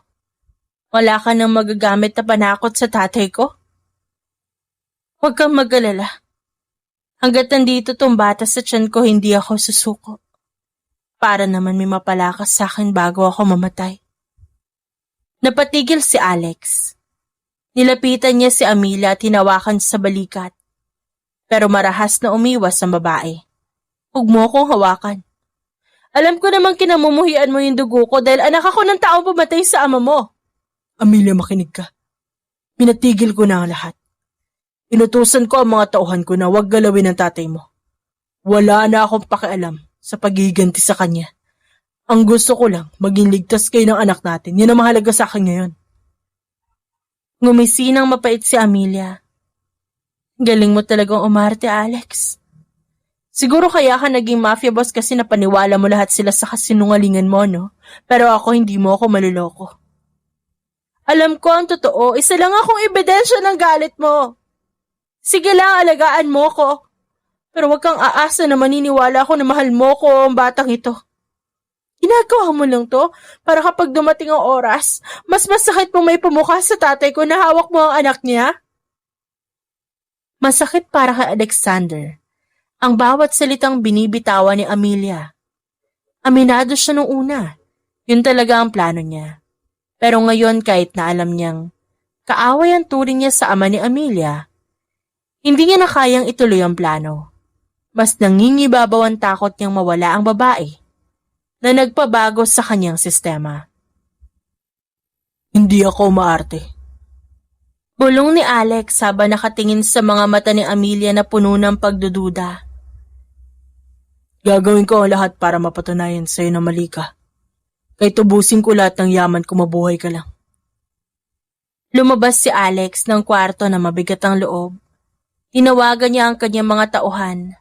wala ka nang magagamit na panakot sa tatay ko? Huwag kang mag-alala. Hanggat nandito tong bata sa tiyan ko, hindi ako susuko. Para naman may mapalakas sa akin bago ako mamatay. Napatigil si Alex. Nilapitan niya si Amelia at hinawakan sa balikat. pero marahas na umiwas ang babae. Huwag mo akong hawakan. Alam ko namang kinamumuhian mo yung dugo ko dahil anak ako ng taong pumatay sa ama mo. Amelia, makinig ka. Pinatigil ko na ang lahat. Inutusan ko ang mga tauhan ko na huwag galawin ang tatay mo. Wala na akong pakialam sa pagiganti sa kanya. Ang gusto ko lang, maging ligtas kayo ng anak natin. Yan ang mahalaga sa akin ngayon. Ngumisi ng mapait si Amelia. Galing mo talagang umarte, Alex. Siguro kaya ka naging mafia boss kasi napaniwala mo lahat sila sa kasinungalingan mo, no? Pero ako hindi mo ako maluloko. Alam ko ang totoo, isa lang akong ebidensya ng galit mo. Sige lang, alagaan mo ko. Pero wag kang aasa na maniniwala ako na mahal mo ko ang batang ito. Ginagawa mo lang to para kapag dumating ang oras, mas masakit mong may pumukha sa tatay ko na hawak mo ang anak niya. Masakit para kay Alexander ang bawat salitang binibitawan ni Amelia. Aminado siya nung una. Yun talaga ang plano niya. Pero ngayon kahit na alam niyang kaaway ang turing niya sa ama ni Amelia, hindi niya na kayang ituloy ang plano. Mas nangingibabaw ang takot niyang mawala ang babae na nagpabago sa kanyang sistema. Hindi ako maarte. Bulong ni Alex habang nakatingin sa mga mata ni Amelia na puno ng pagdududa. Gagawin ko ang lahat para mapatunayan sa'yo na mali ka. Kahit tubusin ko lahat ng yaman ko, mabuhay ka lang. Lumabas si Alex ng kwarto na mabigat ang loob. Tinawagan niya ang kanyang mga tauhan.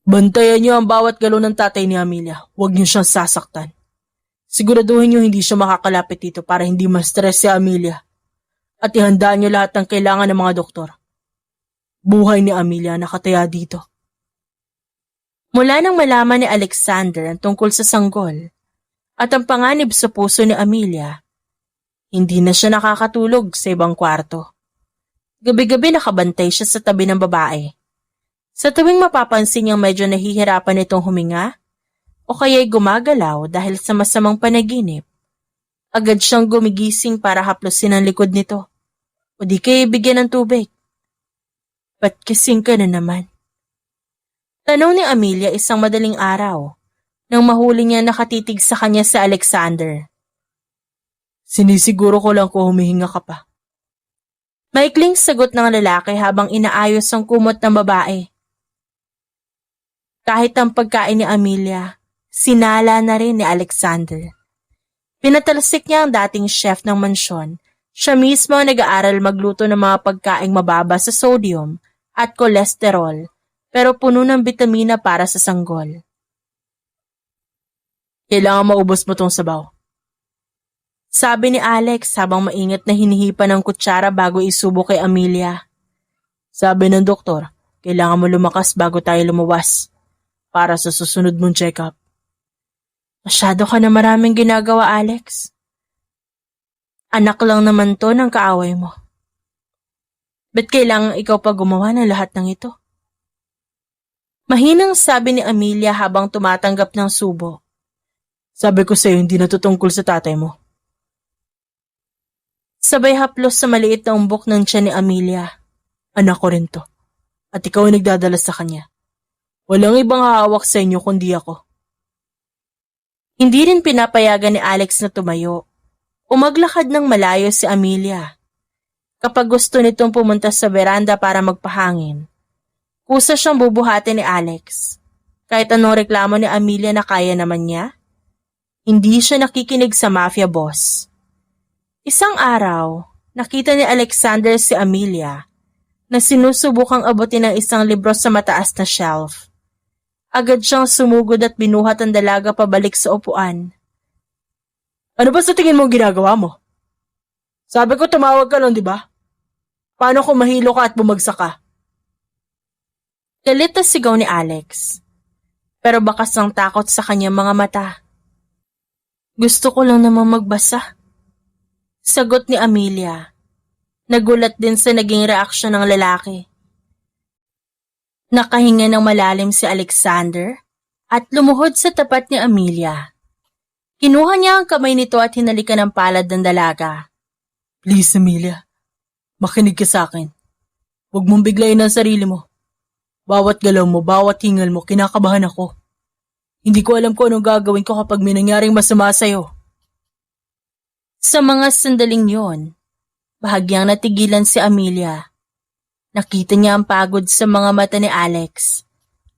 Bantayan niyo ang bawat galaw ng tatay ni Amelia. Huwag niyo siyang sasaktan. Siguraduhin niyo hindi siya makakalapit dito para hindi ma-stress si Amelia. At ihandaan niyo lahat ng kailangan ng mga doktor. Buhay ni Amelia nakataya dito. Mula nang malaman ni Alexander ang tungkol sa sanggol at ang panganib sa puso ni Amelia, hindi na siya nakakatulog sa ibang kwarto. Gabi-gabi nakabantay siya sa tabi ng babae. Sa tuwing mapapansin niyang medyo nahihirapan itong huminga o kaya'y gumagalaw dahil sa masamang panaginip, agad siyang gumigising para haplusin ang likod nito o di kaya bigyan ng tubig. Ba't kasing ka na naman? Tanong ni Amelia isang madaling araw nang mahuli niya nakatitig sa kanya si Alexander. Sinisiguro ko lang kung humihinga ka pa. Maikling sagot ng lalaki habang inaayos ang kumot ng babae. Kahit ang pagkain ni Amelia, sinala na rin ni Alexander. Pinatalsik niya ang dating chef ng mansyon. Siya mismo ang nag-aaral magluto ng mga pagkaing mababa sa sodium at kolesterol, pero puno ng bitamina para sa sanggol. Kailangan maubos mo tong sabaw. Sabi ni Alex habang maingat na hinihipan ng kutsara bago isubo kay Amelia. Sabi ng doktor, kailangan mo lumakas bago tayo lumuwas para sa susunod mong check-up. Masyado ka na maraming ginagawa, Alex. Anak lang naman to ng kaaway mo. Ba't kailangan ikaw pa gumawa ng lahat ng ito? Mahinang sabi ni Amelia habang tumatanggap ng subo. Sabi ko sa'yo, hindi natutungkol sa tatay mo. Sabay haplos sa maliit na umbok ng tiyan ni Amelia. Anak ko rin to. At ikaw ay nagdadala sa kanya. Walang ibang hahawak sa inyo kundi ako. Hindi rin pinapayagan ni Alex na tumayo. Umaglakad ng malayo si Amelia. Kapag gusto nitong pumunta sa veranda para magpahangin, kusa siyang bubuhatin ni Alex. Kahit anong reklamo ni Amelia na kaya naman niya, hindi siya nakikinig sa mafia boss. Isang araw, nakita ni Alexander si Amelia na sinusubukang abutin ng isang libro sa mataas na shelf. Agad siyang sumugod at binuhat ang dalaga pabalik sa upuan. Ano ba sa tingin mo ginagawa mo? Sabi ko tumawag ka lang, di ba? Paano kung mahilo ka at bumagsak ka? Galit na sigaw ni Alex. Pero bakas ng takot sa kanyang mga mata. Gusto ko lang namang magbasa. Sagot ni Amelia. Nagulat din sa naging reaksyon ng lalaki. Nakahinga ng malalim si Alexander at lumuhod sa tapat ni Amelia. Kinuha niya ang kamay nito at hinalikan ng palad ng dalaga. Please, Amelia. Makinig ka sa akin. Huwag mong biglayin ang sarili mo. Bawat galaw mo, bawat hingal mo, kinakabahan ako. Hindi ko alam kung anong gagawin ko kapag may nangyaring masama sa'yo. Sa mga sandaling yon, bahagyang natigilan si Amelia. Nakita niya ang pagod sa mga mata ni Alex.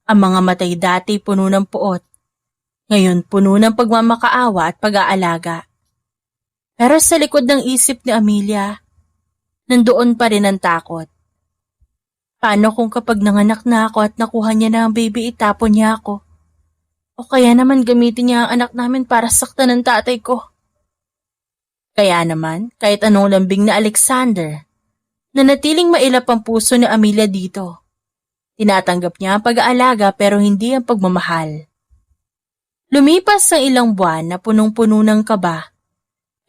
Ang mga mata'y dati puno ng puot. Ngayon puno ng pagmamakaawa at pag-aalaga. Pero sa likod ng isip ni Amelia, nandoon pa rin ang takot. Paano kung kapag nanganak na ako at nakuha niya na ang baby, itapon niya ako? O kaya naman gamitin niya ang anak namin para saktan ng tatay ko? Kaya naman, kahit anong lambing na Alexander, nanatiling mailap ang puso ni Amelia dito. Tinatanggap niya ang pag-aalaga pero hindi ang pagmamahal. Lumipas ang ilang buwan na punong-puno ng kaba,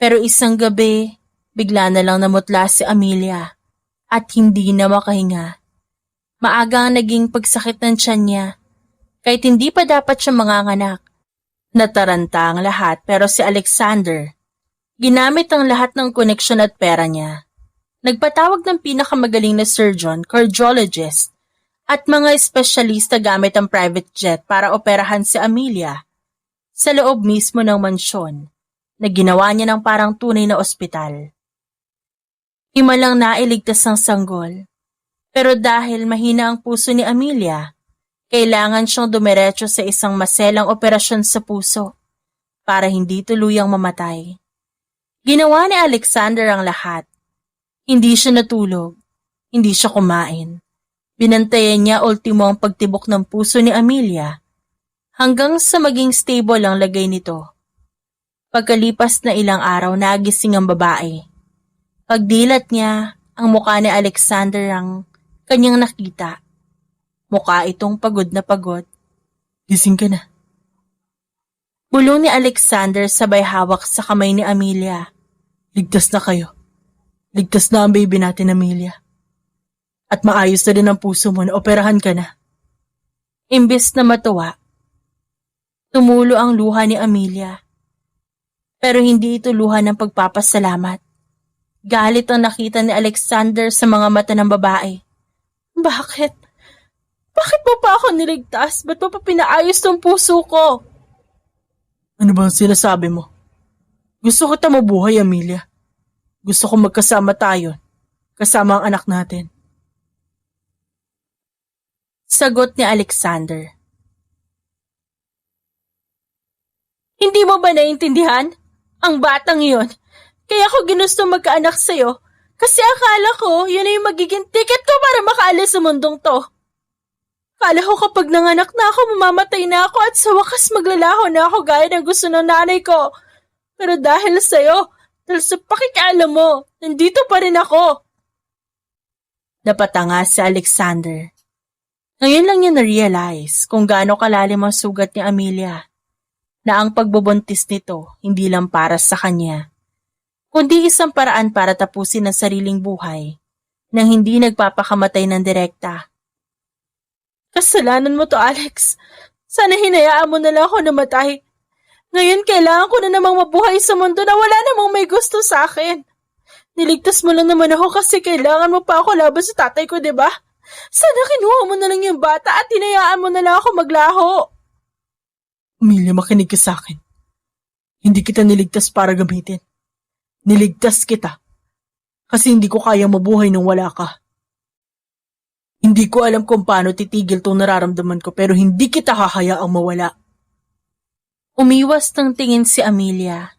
pero isang gabi, bigla na lang namutla si Amelia at hindi na makahinga. Maaga ang naging pagsakit ng tiyan niya, kahit hindi pa dapat siya manganganak. Nataranta ang lahat pero si Alexander, ginamit ang lahat ng koneksyon at pera niya. Nagpatawag ng pinakamagaling na surgeon, cardiologist, at mga espesyalista gamit ang private jet para operahan si Amelia sa loob mismo ng mansyon na ginawa niya ng parang tunay na ospital. Himalang nailigtas ang sanggol. Pero dahil mahina ang puso ni Amelia, kailangan siyang dumiretso sa isang maselang operasyon sa puso para hindi tuluyang mamatay. Ginawa ni Alexander ang lahat. Hindi siya natulog, hindi siya kumain. Binantayan niya ultimo ang pagtibok ng puso ni Amelia hanggang sa maging stable ang lagay nito. Pagkalipas na ilang araw, nagising ang babae. Pagdilat niya, ang mukha ni Alexander ang kanyang nakita. Mukha itong pagod na pagod. Gising ka na. Bulong ni Alexander sabay hawak sa kamay ni Amelia. Ligtas na kayo. Ligtas na ang baby natin, Amelia. At maayos na din ang puso mo na operahan ka na. Imbes na matuwa, tumulo ang luha ni Amelia. Pero hindi ito luha ng pagpapasalamat. Galit ang nakita ni Alexander sa mga mata ng babae. Bakit? Bakit mo pa ako niligtas? Ba't mo pa pinaayos tong puso ko? Ano ba ang sinasabi mo? Gusto kita mabuhay, Amelia. Gusto ko magkasama tayo. Kasama ang anak natin. Sagot ni Alexander. Hindi mo ba naiintindihan? Ang batang iyon. Kaya ako ginusto magkaanak sa'yo. Kasi akala ko, yun ay yung magiging ticket ko para makaalis sa mundong to. Akala ko kapag nanganak na ako, mamamatay na ako at sa wakas maglalaho na ako gaya ng gusto ng nanay ko. Pero dahil sa'yo, dahil sa pakikialam mo, nandito pa rin ako. Napatanga si Alexander. Ngayon lang niya na-realize kung gaano kalalim ang sugat ni Amelia, na ang pagbubuntis nito hindi lang para sa kanya, kundi isang paraan para tapusin ang sariling buhay nang hindi nagpapakamatay ng direkta. Kasalanan mo to, Alex. Sana hinayaan mo na lang ako namatay. Ngayon kailangan ko na namang mabuhay sa mundo na wala namang may gusto sa akin. Niligtas mo lang naman ako kasi kailangan mo pa ako laban sa tatay ko, diba? Sana kinuha mo na lang yung bata at hinayaan mo na lang ako maglaho. Amelia, makinig ka sa akin. Hindi kita niligtas para gamitin. Niligtas kita kasi hindi ko kaya mabuhay nung wala ka. Hindi ko alam kung paano titigil itong nararamdaman ko pero hindi kita hahayaang mawala. Umiwas ng tingin si Amelia.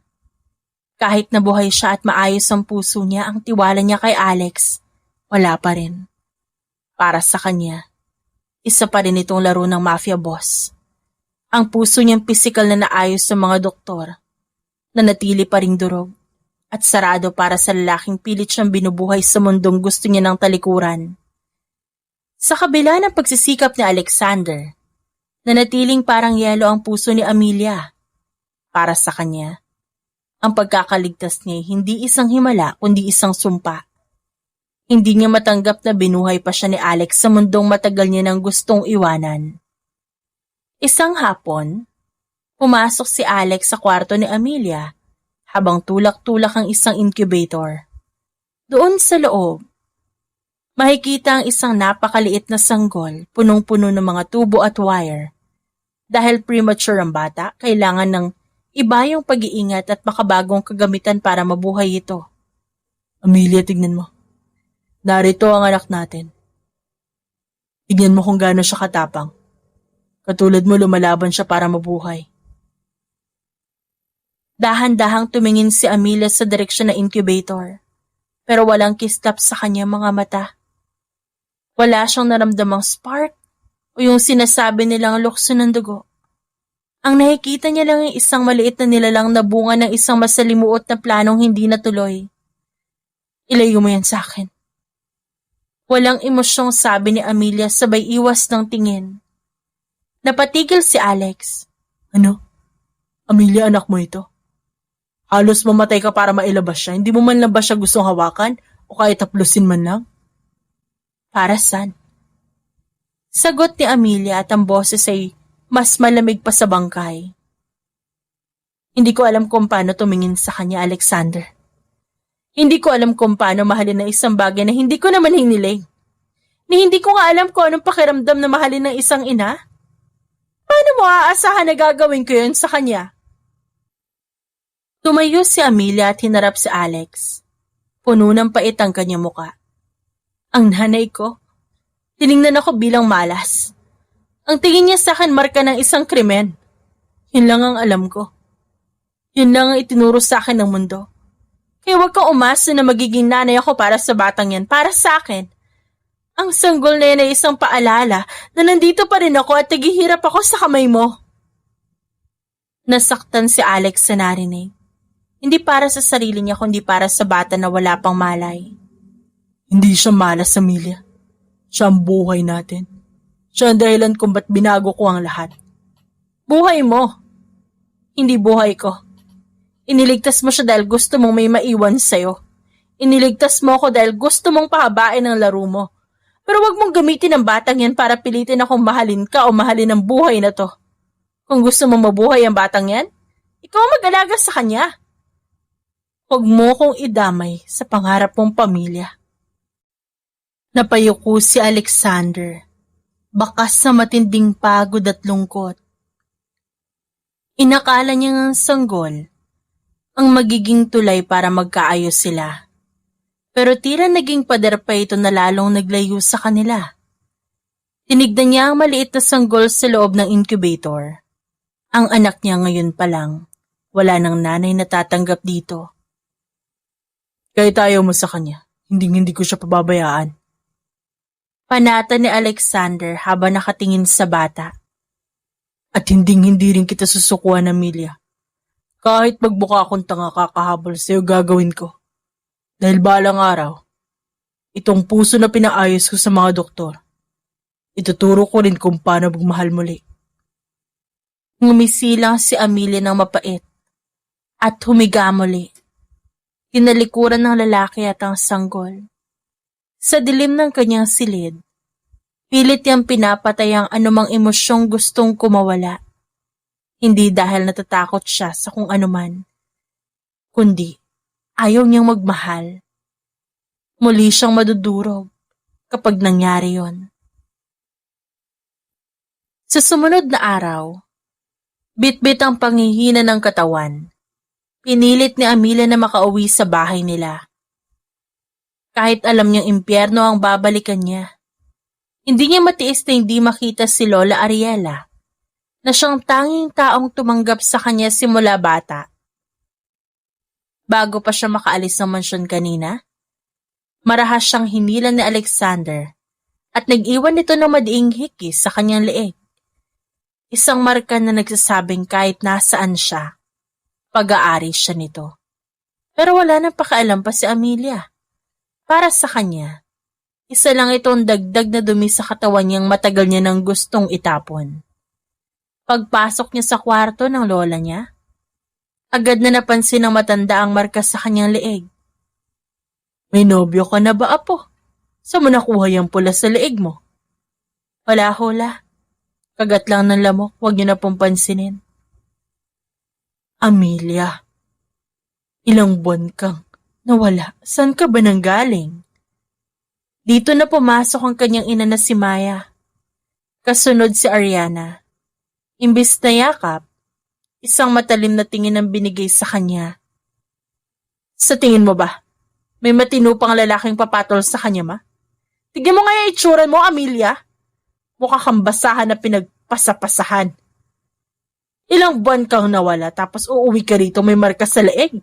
Kahit nabuhay siya at maayos ang puso niya, ang tiwala niya kay Alex, wala pa rin. Para sa kanya, isa pa rin itong laro ng mafia boss. Ang puso niyang pisikal na naayos sa mga doktor, nanatili pa ring durog, at sarado para sa lalaking pilit siyang binubuhay sa mundong gusto niya ng talikuran. Sa kabila ng pagsisikap ni Alexander, nanatiling parang yelo ang puso ni Amelia. Para sa kanya, ang pagkakaligtas niya hindi isang himala kundi isang sumpa. Hindi niya matanggap na binuhay pa siya ni Alex sa mundong matagal niya nang gustong iwanan. Isang hapon, pumasok si Alex sa kwarto ni Amelia habang tulak-tulak ang isang incubator. Doon sa loob, Makikita ang isang napakaliit na sanggol, punong-puno ng mga tubo at wire. Dahil premature ang bata, kailangan ng iba yung pag-iingat at makabagong kagamitan para mabuhay ito. Amelia, tignan mo. Narito ang anak natin. Tignan mo kung gaano siya katapang. Katulad mo, lumalaban siya para mabuhay. Dahan-dahang tumingin si Amelia sa direksyon ng incubator, pero walang kislap sa kanyang mga mata. Wala siyang naramdamang spark o yung sinasabi nilang lukso ng dugo. Ang nakikita niya lang ay isang maliit na nilalang na bunga ng isang masalimuot na planong hindi natuloy. Ilayo mo yan sa akin. Walang emosyong sabi ni Amelia sabay iwas ng tingin. Napatigil si Alex. Ano? Amelia, anak mo ito? Halos mamatay ka para mailabas siya. Hindi mo man lang ba siya gustong hawakan o kahit haplusin man lang? Para saan? Sagot ni Amelia at ang boses ay mas malamig pa sa bangkay. Hindi ko alam kung paano tumingin sa kanya, Alexander. Hindi ko alam kung paano mahalin ng isang bagay na hindi ko naman hiniling. Ni hindi ko nga alam kung anong pakiramdam na mahalin ng isang ina. Paano mo aasahan na gagawin ko yun sa kanya? Tumayo si Amelia at hinarap si Alex. Puno ng pait ang kanyang muka. Ang nanay ko, tiningnan ako bilang malas. Ang tingin niya sa akin marka ng isang krimen. Yun lang ang alam ko. Yun lang ang itinuro sa akin ng mundo. Kaya huwag kang umasa na magiging nanay ako para sa batang yan, para sa akin. Ang sanggol na yan ay isang paalala na nandito pa rin ako at naghihirap ako sa kamay mo. Nasaktan si Alex sa narinig. Hindi para sa sarili niya kundi para sa bata na wala pang malay. Hindi siya malas, Amelia. Siya ang buhay natin. Siya ang dahilan kung ba't binago ko ang lahat. Buhay mo. Hindi buhay ko. Iniligtas mo siya dahil gusto mong may maiwan sa'yo. Iniligtas mo ako dahil gusto mong pahabain ang laro mo. Pero wag mong gamitin ang batang yan para pilitin akong mahalin ka o mahalin ang buhay na to. Kung gusto mong mabuhay ang batang yan, ikaw ang mag-alaga sa kanya. Huwag mo kong idamay sa pangarap mong pamilya. Napayuko si Alexander, bakas sa matinding pagod at lungkot. Inakala niya ng sanggol ang magiging tulay para magkaayos sila. Pero tila naging pader pa ito na lalong naglayo sa kanila. Tinignan niya ang maliit na sanggol sa loob ng incubator. Ang anak niya ngayon pa lang, wala nang nanay na tatanggap dito. Kahit ayaw mo sa kanya, hindi ko siya pababayaan. Panata ni Alexander habang nakatingin sa bata. At hindi rin kita susukuan, Amelia. Kahit magbuka akong tanga kakahabol sa'yo, gagawin ko. Dahil balang araw, itong puso na pinaayos ko sa mga doktor, ituturo ko rin kung paano magmahal muli. Ngumisilang si Amelia ng mapait at humiga muli. Tinalikuran ng lalaki at ang sanggol. Sa dilim ng kanyang silid, pilit niyang pinapatay ang anumang emosyong gustong kumawala. Hindi dahil natatakot siya sa kung anuman, kundi ayaw niyang magmahal. Muli siyang madudurog kapag nangyari yon. Sa sumunod na araw, bitbit ang panghihina ng katawan. Pinilit ni Amelia na makauwi sa bahay nila. Kahit alam niyang impyerno ang babalikan niya, hindi niya matiis na hindi makita si Lola Ariela, na siyang tanging taong tumanggap sa kanya simula bata. Bago pa siya makaalis ng mansyon kanina, marahas siyang hinilan ni Alexander at nag-iwan nito ng madiing hikis sa kanyang leeg. Isang marka na nagsasabing kahit nasaan siya, pag-aari siya nito. Pero wala nang pakialam pa si Amelia. Para sa kanya, isa lang itong dagdag na dumi sa katawan niyang matagal niya nang gustong itapon. Pagpasok niya sa kwarto ng lola niya, agad na napansin ng matanda ang marka sa kanyang leeg. May nobyo ka na ba, apo? Saan mo nakuha yung pula sa leeg mo? Wala, hola. Kagat lang ng lamok, huwag niyo na pong pansinin. Amelia, ilang buwan kang nawala. Saan ka ba nanggaling? Dito na pumasok ang kanyang ina na si Maya. Kasunod si Ariana. Imbis na yakap, isang matalim na tingin ang binigay sa kanya. Sa tingin mo ba, may matino pang lalaking papatol sa kanya ma? Tignan mo nga yung itsura mo, Amelia. Mukha kang basahan na pinagpasapasahan. Ilang buwan kang nawala tapos uuwi ka rito may marka sa leeg.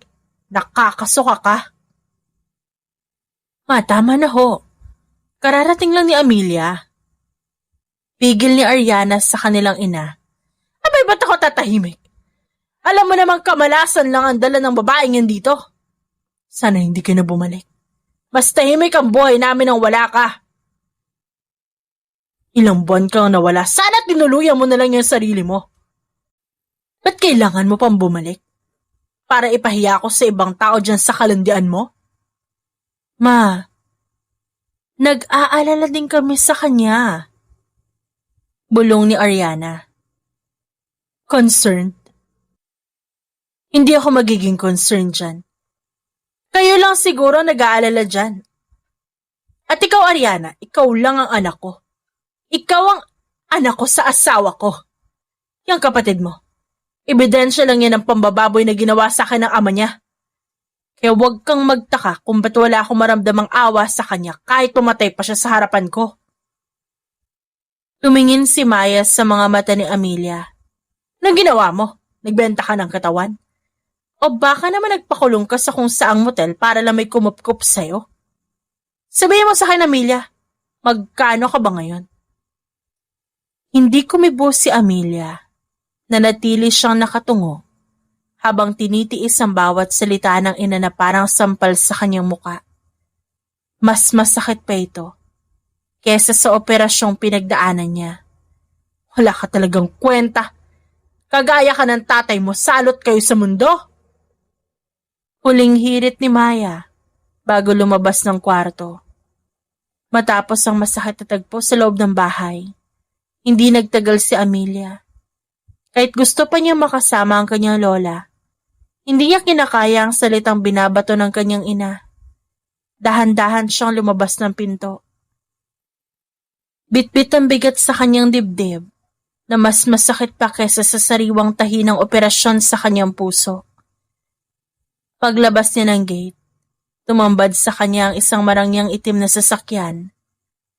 Nakakasuka ka. Ma, tama na ho. Kararating lang ni Amelia. Pigil ni Ariana sa kanilang ina. Abay, ba't ako tatahimik? Alam mo namang kamalasan lang ang dala ng babaeng yan dito. Sana hindi ka na bumalik. Mas tahimik ang buhay namin nang wala ka. Ilang buwan kang nawala, sana tinuluyan mo na lang yung sarili mo. Ba't kailangan mo pang bumalik? Para ipahiya ko sa ibang tao dyan sa kalandian mo? Ma, nag-aalala din kami sa kanya. Bulong ni Ariana. Concerned? Hindi ako magiging concerned dyan. Kayo lang siguro nag-aalala dyan. At ikaw, Ariana, ikaw lang ang anak ko. Ikaw ang anak ko sa asawa ko. Yang kapatid mo. Ebidensya lang yan ang pambababoy na ginawa sa akin ng ama niya. Kaya huwag kang magtaka kung ba't wala akong maramdamang awa sa kanya kahit pumatay pa siya sa harapan ko. Tumingin si Maya sa mga mata ni Amelia. Anong ginawa mo? Nagbenta ka ng katawan? O baka naman nagpakulong ka sa kung saang motel para lang may kumupkup sa'yo? Sabihin mo sa akin, Amelia, magkano ka ba ngayon? Hindi kumibo si Amelia. Nanatili siyang nakatungo habang tinitiis ang bawat salita ng ina na parang sampal sa kanyang muka. Mas masakit pa ito kesa sa operasyong pinagdaanan niya. Wala ka talagang kwenta. Kagaya ka ng tatay mo, salot kayo sa mundo. Huling hirit ni Maya bago lumabas ng kwarto. Matapos ang masakit na tagpo sa loob ng bahay, hindi nagtagal si Amelia. Kahit gusto pa niya makasama ang kanyang lola, hindi niya kinakaya ang salitang binabato ng kanyang ina. Dahan-dahan siyang lumabas ng pinto. Bitbit ang bigat sa kanyang dibdib na mas masakit pa kesa sa sariwang tahi ng operasyon sa kanyang puso. Paglabas niya ng gate, tumambad sa kanya ang isang marangyang itim na sasakyan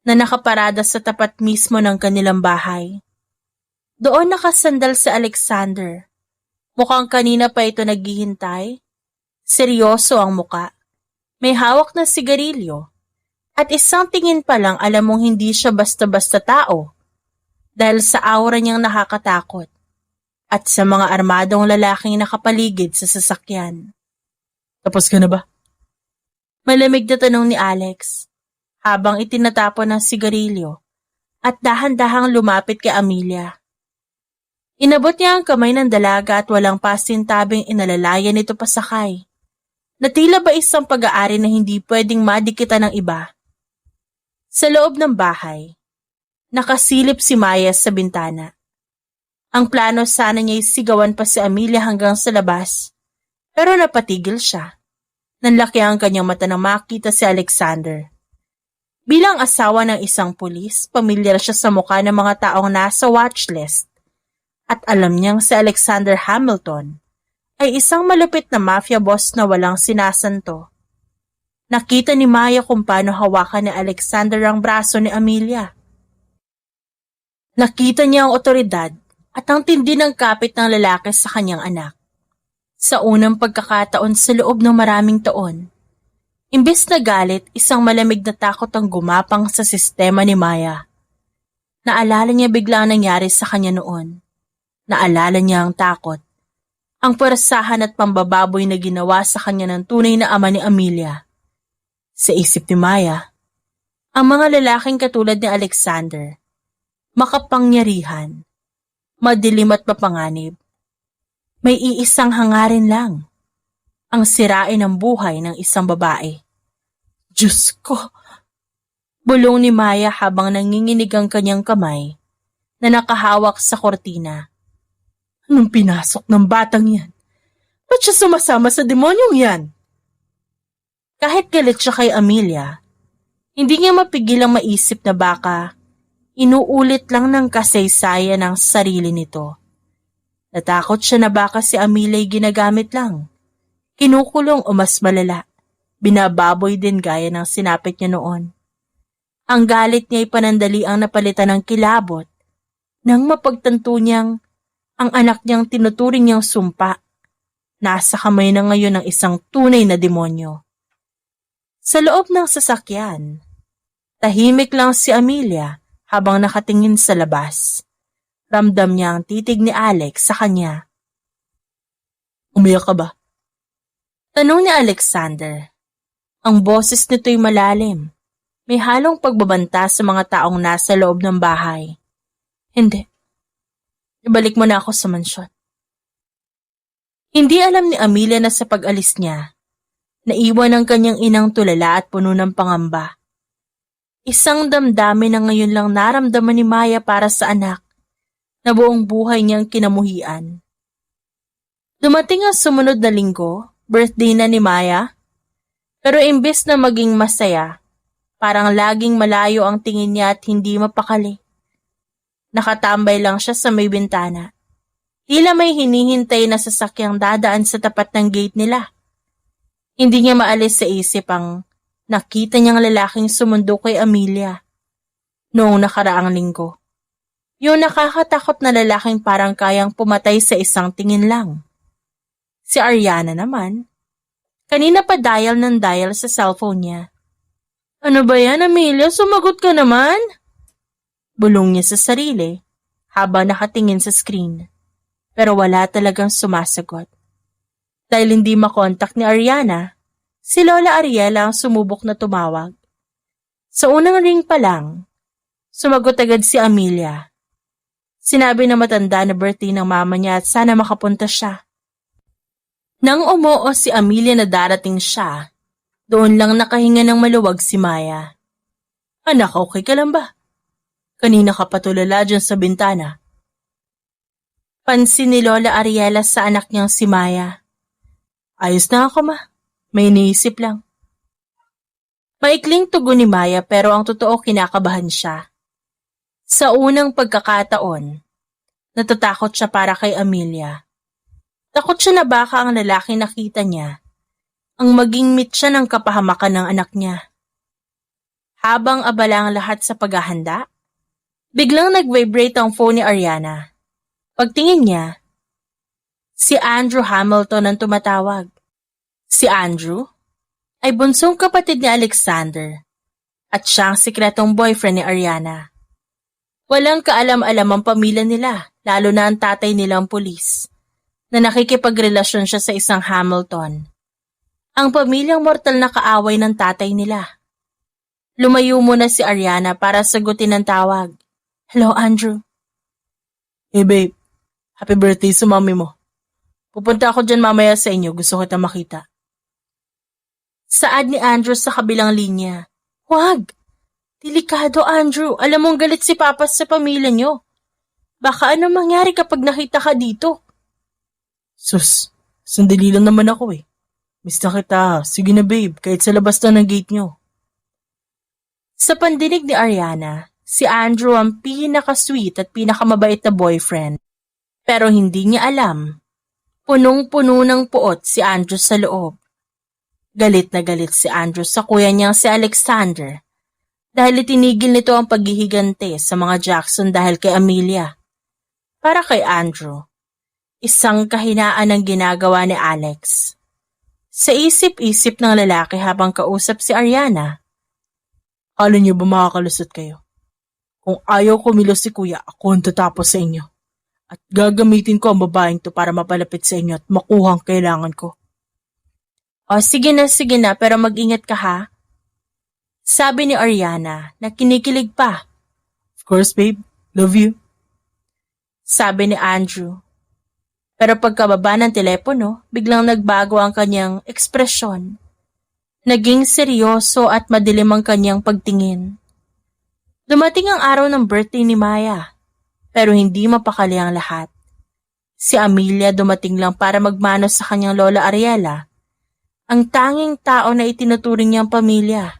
na nakaparada sa tapat mismo ng kanilang bahay. Doon nakasandal si Alexander. Mukhang kanina pa ito naghihintay. Seryoso ang muka. May hawak na sigarilyo. At isang tingin pa lang alam mong hindi siya basta-basta tao. Dahil sa aura niyang nakakatakot. At sa mga armadong lalaking nakapaligid sa sasakyan. Tapos ka na ba? Malamig na tanong ni Alex. Habang itinatapon ng sigarilyo. At dahan-dahang lumapit kay Amelia. Inabot niya ang kamay ng dalaga at walang pasintabing inalalayan nito pasakay. Na tila ba isang pag-aari na hindi pwedeng madikitan ng iba. Sa loob ng bahay, nakasilip si Maya sa bintana. Ang plano sana niya sigawan pa si Amelia hanggang sa labas, pero napatigil siya. Nanlaki ang kanyang mata nang makita si Alexander. Bilang asawa ng isang pulis, pamilyar siya sa mukha ng mga taong nasa watchlist. At alam niyang si Alexander Hamilton ay isang malupit na mafia boss na walang sinasanto. Nakita ni Maya kung paano hawakan ni Alexander ang braso ni Amelia. Nakita niya ang otoridad at ang tindi ng kapit ng lalaki sa kanyang anak. Sa unang pagkakataon sa loob ng maraming taon, imbes na galit, isang malamig na takot ang gumapang sa sistema ni Maya. Naalala niya biglang nangyari sa kanya noon. Naalala niya ang takot, ang pwersahan at pambababoy na ginawa sa kanya ng tunay na ama ni Amelia. Sa isip ni Maya, ang mga lalaking katulad ni Alexander, makapangyarihan, madilim at mapanganib, may iisang hangarin lang, ang sirain ang buhay ng isang babae. Diyos ko! Bulong ni Maya habang nanginginig ang kanyang kamay na nakahawak sa kortina. Anong pinasok ng batang yan? Ba't siya sumasama sa demonyong yan? Kahit galit siya kay Amelia, Hindi niya mapigilang maisip na baka inuulit lang ng kasaysayan ng sarili nito. Natakot siya na baka si Amelia ay ginagamit lang, kinukulong o mas malala, binababoy din gaya ng sinapit niya noon. Ang galit niya ay panandali ang napalitan ng kilabot nang mapagtanto niyang ang anak niyang tinuturing niyang sumpa. Nasa kamay na ngayon ng isang tunay na demonyo. Sa loob ng sasakyan, tahimik lang si Amelia habang nakatingin sa labas. Ramdam niya ang titig ni Alex sa kanya. Umiyak ka ba? Tanong ni Alexander. Ang boses nito'y malalim. May halong pagbabanta sa mga taong nasa loob ng bahay. Hindi. Ibalik mo na ako sa mansyon. Hindi alam ni Amelia na sa pag-alis niya, naiwan ang kanyang inang tulala at puno ng pangamba. Isang damdamin na ngayon lang naramdaman ni Maya para sa anak na buong buhay niyang kinamuhian. Dumating ang sumunod na linggo, birthday na ni Maya, pero imbes na maging masaya, parang laging malayo ang tingin niya at hindi mapakali. Nakatambay lang siya sa may bintana. Tila may hinihintay na sasakyang dadaan sa tapat ng gate nila. Hindi niya maalis sa isip ang nakita niyang lalaking sumundo kay Amelia noong nakaraang linggo. Yung nakakatakot na lalaking parang kayang pumatay sa isang tingin lang. Si Ariana naman, kanina pa dial ng dial sa cellphone niya. Ano ba yan, Amelia? Sumagot ka naman? Bulong niya sa sarili habang nakatingin sa screen. Pero wala talagang sumasagot. Dahil hindi makontak ni Ariana, si Lola Ariela ang sumubok na tumawag. Sa unang ring pa lang, sumagot agad si Amelia. Sinabi na matanda na birthday ng mama niya at sana makapunta siya. Nang umuo si Amelia na darating siya, doon lang nakahinga ng maluwag si Maya. Anak, okay ka lang ba? Kanina ka patulala dyan sa bintana. Pansin ni Lola Ariela sa anak niyang si Maya. Ayos na ako, ma. May iniisip lang. Maikling tugon ni Maya pero ang totoo kinakabahan siya. Sa unang pagkakataon, natatakot siya para kay Amelia. Takot siya na baka ang lalaki nakita niya ang maging meet siya ng kapahamakan ng anak niya. Habang abala ang lahat sa paghahanda, biglang nag-vibrate ang phone ni Ariana. Pagtingin niya, si Andrew Hamilton ang tumatawag. Si Andrew ay bunsong kapatid ni Alexander at siyang sikretong boyfriend ni Ariana. Walang kaalam-alam ang pamilya nila, lalo na ang tatay nilang pulis, na nakikipagrelasyon siya sa isang Hamilton. Ang pamilyang mortal na kaaway ng tatay nila. Lumayo muna si Ariana para sagutin ang tawag. Hello, Andrew. Hey babe, happy birthday sa mami mo. Pupunta ako dyan mamaya sa inyo, gusto kita makita. Saad ni Andrew sa kabilang linya. Huwag! Delikado, Andrew. Alam mong galit si Papa sa pamilya niyo. Baka ano mangyari kapag nakita ka dito? Sus, sandali lang naman ako eh. Miss na kita. Sige na babe, kahit sa labas na ng gate nyo. Sa pandinig ni Ariana, si Andrew ang pinaka-sweet at pinakamabait na boyfriend. Pero hindi niya alam. Punong-puno ng puot si Andrew sa loob. Galit na galit si Andrew sa kuya niyang si Alexander dahil itinigil nito ang paghihigante sa mga Jackson dahil kay Amelia. Para kay Andrew, isang kahinaan ang ginagawa ni Alex. Sa isip-isip ng lalaki habang kausap si Ariana. Akala niyo ba makakalusot kayo? Kung ayaw kumilos si kuya, ako ang tatapos sa inyo. At gagamitin ko ang babaeng to para mapalapit sa inyo at makuha ang kailangan ko. O sige na, pero mag-ingat ka ha. Sabi ni Ariana na kinikilig pa. Of course babe, love you. Sabi ni Andrew. Pero pagkababa ng telepono, biglang nagbago ang kanyang ekspresyon. Naging seryoso at madilim ang kanyang pagtingin. Dumating ang araw ng birthday ni Maya, pero hindi mapakali ang lahat. Si Amelia dumating lang para magmanos sa kanyang Lola Ariela, ang tanging tao na itinuturing niyang pamilya.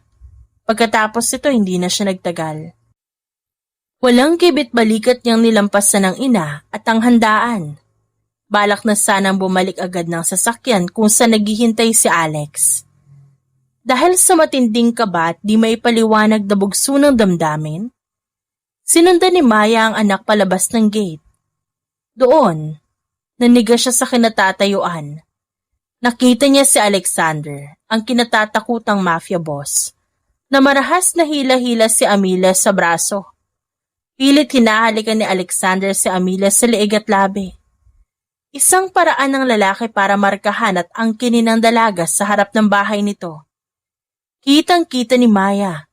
Pagkatapos ito, hindi na siya nagtagal. Walang kibit-balikat niyang nilampasan ng ina at ang handaan. Balak na sanang bumalik agad ng sasakyan kung saan naghihintay si Alex. Dahil sa matinding kaba at di may paliwanag na bugso ng damdamin, sinundan ni Maya ang anak palabas ng gate. Doon, naniga siya sa kinatatayuan. Nakita niya si Alexander, ang kinatatakutang mafia boss, na marahas na hila-hila si Amelia sa braso. Pilit hinahalikan ni Alexander si Amelia sa leeg at labi. Isang paraan ng lalaki para markahan at angkinin ng dalaga sa harap ng bahay nito. Kitang-kita ni Maya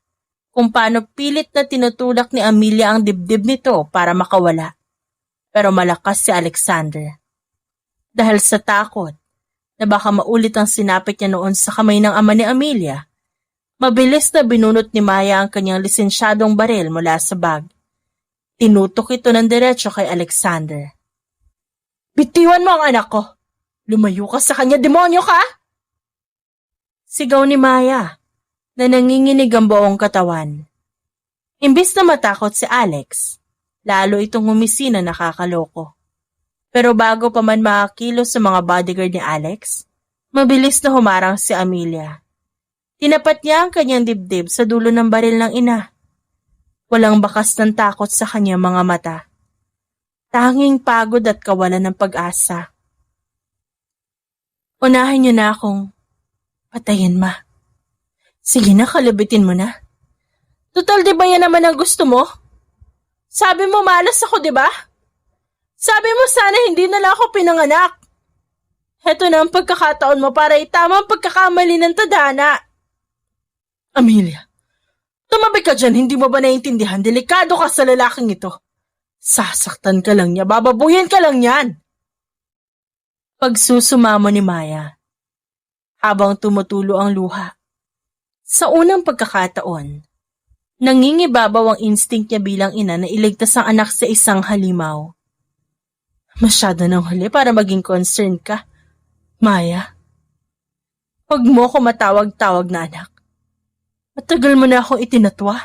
kung paano pilit na tinutulak ni Amelia ang dibdib nito para makawala. Pero malakas si Alexander. Dahil sa takot na baka maulit ang sinapit niya noon sa kamay ng ama ni Amelia, mabilis na binunot ni Maya ang kanyang lisensyadong baril mula sa bag. Tinutok ito ng diretso kay Alexander. "Bitiwan mo ang anak ko! Lumayo ka sa kanya, demonyo ka!" Sigaw ni Maya na nanginginig ang buong katawan. Imbis na matakot si Alex, lalo itong humisi na nakakaloko. Pero bago pa man makakilos sa mga bodyguard ni Alex, mabilis na humarang si Amelia. Tinapat niya ang kanyang dibdib sa dulo ng baril ng ina. Walang bakas ng takot sa kanyang mga mata. Tanging pagod at kawalan ng pag-asa. "Unahin niyo na akong patayin, ma. Sige na, kalabitin mo na. Total, di ba yan naman ang gusto mo? Sabi mo malas ako, di ba? Sabi mo sana hindi na lang ako pinanganak. Heto na ang pagkakataon mo para itama ang pagkakamali ng tadhana." "Amelia, tumabi ka dyan, hindi mo ba naiintindihan? Delikado ka sa lalaking ito. Sasaktan ka lang niya, bababuyin ka lang yan." Pagsusumamo ni Maya, habang tumutulo ang luha. Sa unang pagkakataon, nangingibabaw ang instinct niya bilang ina na iligtas ang anak sa isang halimaw. Masyado nang huli para maging concerned ka, Maya. Huwag mo ko matawag-tawag na anak. Matagal mo na akong itinatwa.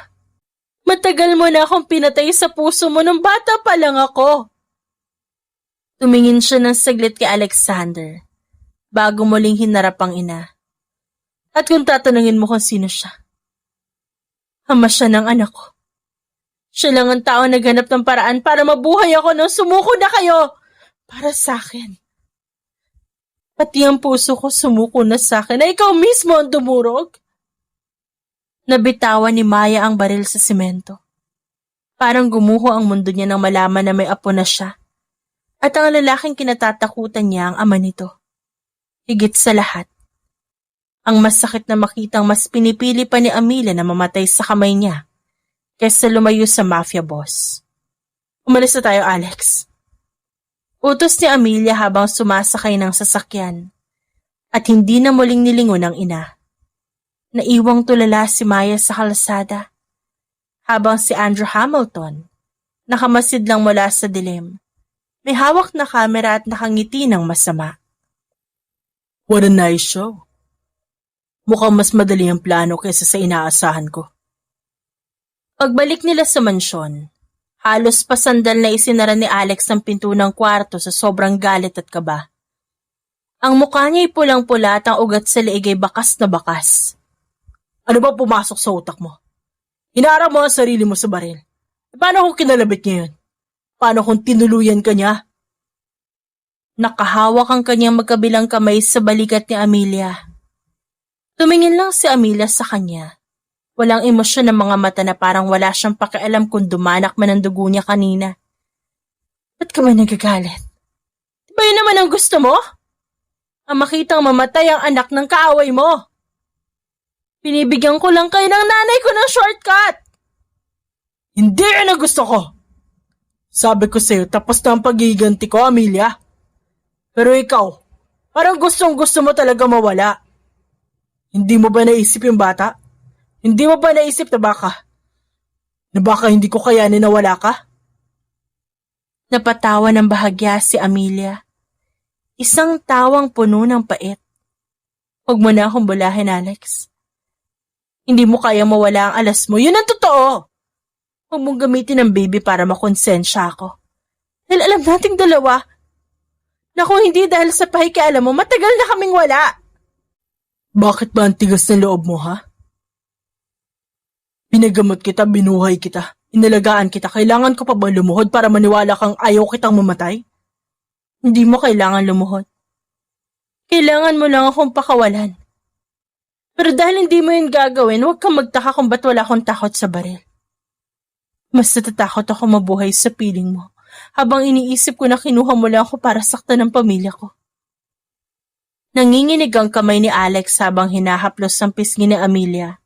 Matagal mo na akong pinatay sa puso mo nung bata pa lang ako. Tumingin siya ng saglit kay Alexander bago muling hinarap ang ina. At kung tatanungin mo kung sino siya, ama siya ng anak ko. Siya lang ang tao naghanap ng paraan para mabuhay ako nung sumuko na kayo para sa akin. Pati ang puso ko sumuko na sa akin na ikaw mismo ang dumurog. Nabitawan ni Maya ang baril sa simento. Parang gumuho ang mundo niya nang malaman na may apo na siya. At ang lalaking kinatatakutan niya ang ama nito. Higit sa lahat, ang masakit na makitang mas pinipili pa ni Amelia na mamatay sa kamay niya kaysa lumayo sa mafia boss. "Umalis na tayo, Alex." Utos ni Amelia habang sumasakay ng sasakyan at hindi na muling nilingon ang ina. Naiwang tulala si Maya sa kalsada, habang si Andrew Hamilton, nakamasid lang mula sa dilim, may hawak na kamera at nakangiti ng masama. "What a nice show. Mukhang mas madali ang plano kaysa sa inaasahan ko." Pagbalik nila sa mansyon, halos pasandal na isinara ni Alex ang pinto ng kwarto sa sobrang galit at kaba. Ang mukha niya ay pulang-pula at ang ugat sa leeg ay bakas na bakas. "Ano ba pumasok sa utak mo? Hinarang mo ang sarili mo sa baril. Paano kung kinalabit niya yun? Paano kung tinuluyan ka niya?" Nakahawak ang kanyang magkabilang kamay sa balikat ni Amelia. Tumingin lang si Amelia sa kanya. Walang emosyon ng mga mata na parang wala siyang pakialam kung dumanak man ang dugo niya kanina. "Ba't ka ba nagagalit? Di ba yun naman ang gusto mo? Ang makitang mamatay ang anak ng kaaway mo. Binibigyan ko lang kayo ng nanay ko ng shortcut." "Hindi yan ang gusto ko. Sabi ko sa'yo, tapos na ang pagiganti ko, Amelia. Pero ikaw, parang gustong-gusto mo talaga mawala. Hindi mo ba naisip yung bata? Hindi mo ba naisip na baka hindi ko kayanin na wala ka?" Napatawa ng bahagya si Amelia. Isang tawang puno ng pait. "Huwag mo na akong bulahin, Alex. Hindi mo kaya mawala ang alas mo. Yun ang totoo. Huwag mong gamitin ang baby para makonsensya ako. Dahil alam nating dalawa na kung hindi dahil sa pakikialam mo, matagal na kaming wala. Bakit ba ang tigas ng loob mo, ha? Pinagamot kita, binuhay kita, inalagaan kita. Kailangan ko pa ba lumuhod para maniwala kang ayaw kitang mamatay? Hindi mo kailangan lumuhod. Kailangan mo lang akong pakawalan. Pero dahil hindi mo yun gagawin, huwag kang magtaka kung ba't wala akong takot sa baril. Mas natatakot ako mabuhay sa piling mo, habang iniisip ko na kinuha mo lang ako para saktan ng pamilya ko. Nanginginig ang kamay ni Alex habang hinahaplos ang pisngi ni Amelia.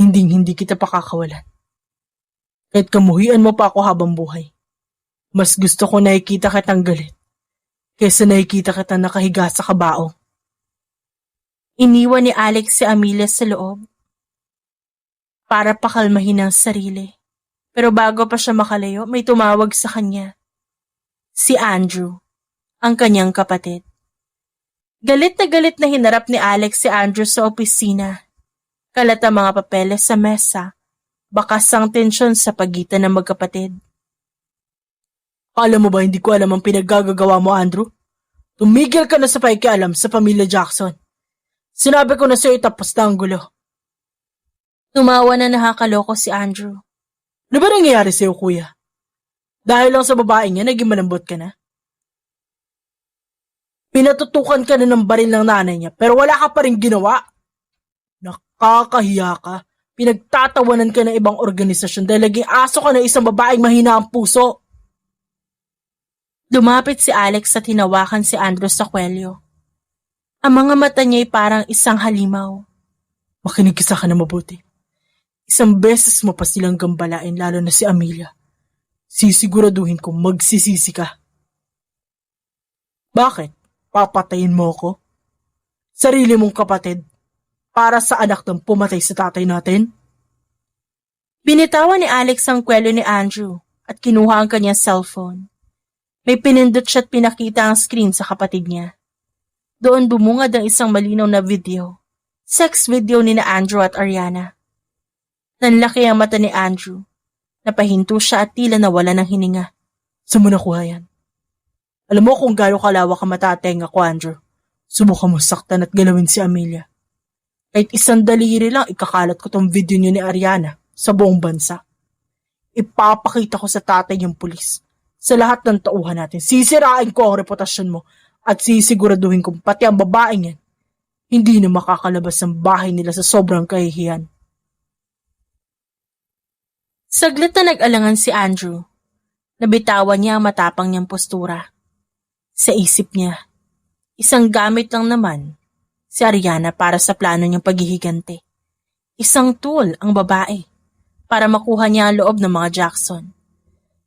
Hindi kita pakakawalan. Kahit kamuhian mo pa ako habang buhay. Mas gusto ko nakikita kitang galit kaysa nakikita kitang nakahiga sa kabaong. Iniwan ni Alex si Amelia sa loob para pakalmahin ang sarili. Pero bago pa siya makalayo, may tumawag sa kanya. Si Andrew, ang kanyang kapatid. Galit na hinarap ni Alex si Andrew sa opisina. Kalat ang mga papeles sa mesa. Bakas ang tensyon sa pagitan ng magkapatid. Alam mo ba hindi ko alam ang pinaggagawa mo, Andrew? Tumigil ka na sa pakikialam sa pamilya Jackson. Sinabi ko na sa'yo tapos na ang gulo. Tumawa na nakakaloko si Andrew. Ano ba nangyayari sa'yo, kuya? Dahil lang sa babaeng niya, naging malambot ka na? Pinatutukan ka na ng baril ng nanay niya, pero wala ka pa rin ginawa. Nakakahiya ka. Pinagtatawanan ka ng ibang organisasyon dahil naging aso ka na isang babaeng mahina ang puso. Lumapit si Alex at hinawakan si Andrew sa kwelyo. Ang mga mata niya ay parang isang halimaw. Makinig ka sa akin na mabuti. Isang beses mo pa silang gambalain, lalo na si Amelia. Sisiguraduhin kong magsisisi ka. Bakit? Papatayin mo ako? Sarili mong kapatid para sa anak ng pumatay sa tatay natin? Binitawan ni Alex ang kwelo ni Andrew at kinuha ang kanyang cellphone. May pinindot siya at pinakita ang screen sa kapatid niya. Doon bumungad ang isang malinaw na video. Sex video ni na Andrew at Ariana. Nanlaki ang mata ni Andrew. Napahinto siya at tila nawala ng hininga. Saan mo nakuha yan? Alam mo kung gaano kalawak ang matatenga ko, Andrew. Subukan mo saktan at galawin si Amelia. Kahit isang daliri lang, ikakalat ko tong video niyo ni Ariana sa buong bansa. Ipapakita ko sa tatay yung pulis. Sa lahat ng tauhan natin, sisirain ko ang reputasyon mo at sisiguraduhin kong pati ang babaeng yan, hindi na makakalabas ng bahay nila sa sobrang kahihiyan. Saglit na nag-alangan si Andrew. Nabitawan niya ang matapang niyang postura. Sa isip niya, isang gamit lang naman si Ariana para sa plano niyang paghihigante. Isang tool ang babae para makuha niya ang loob ng mga Jackson.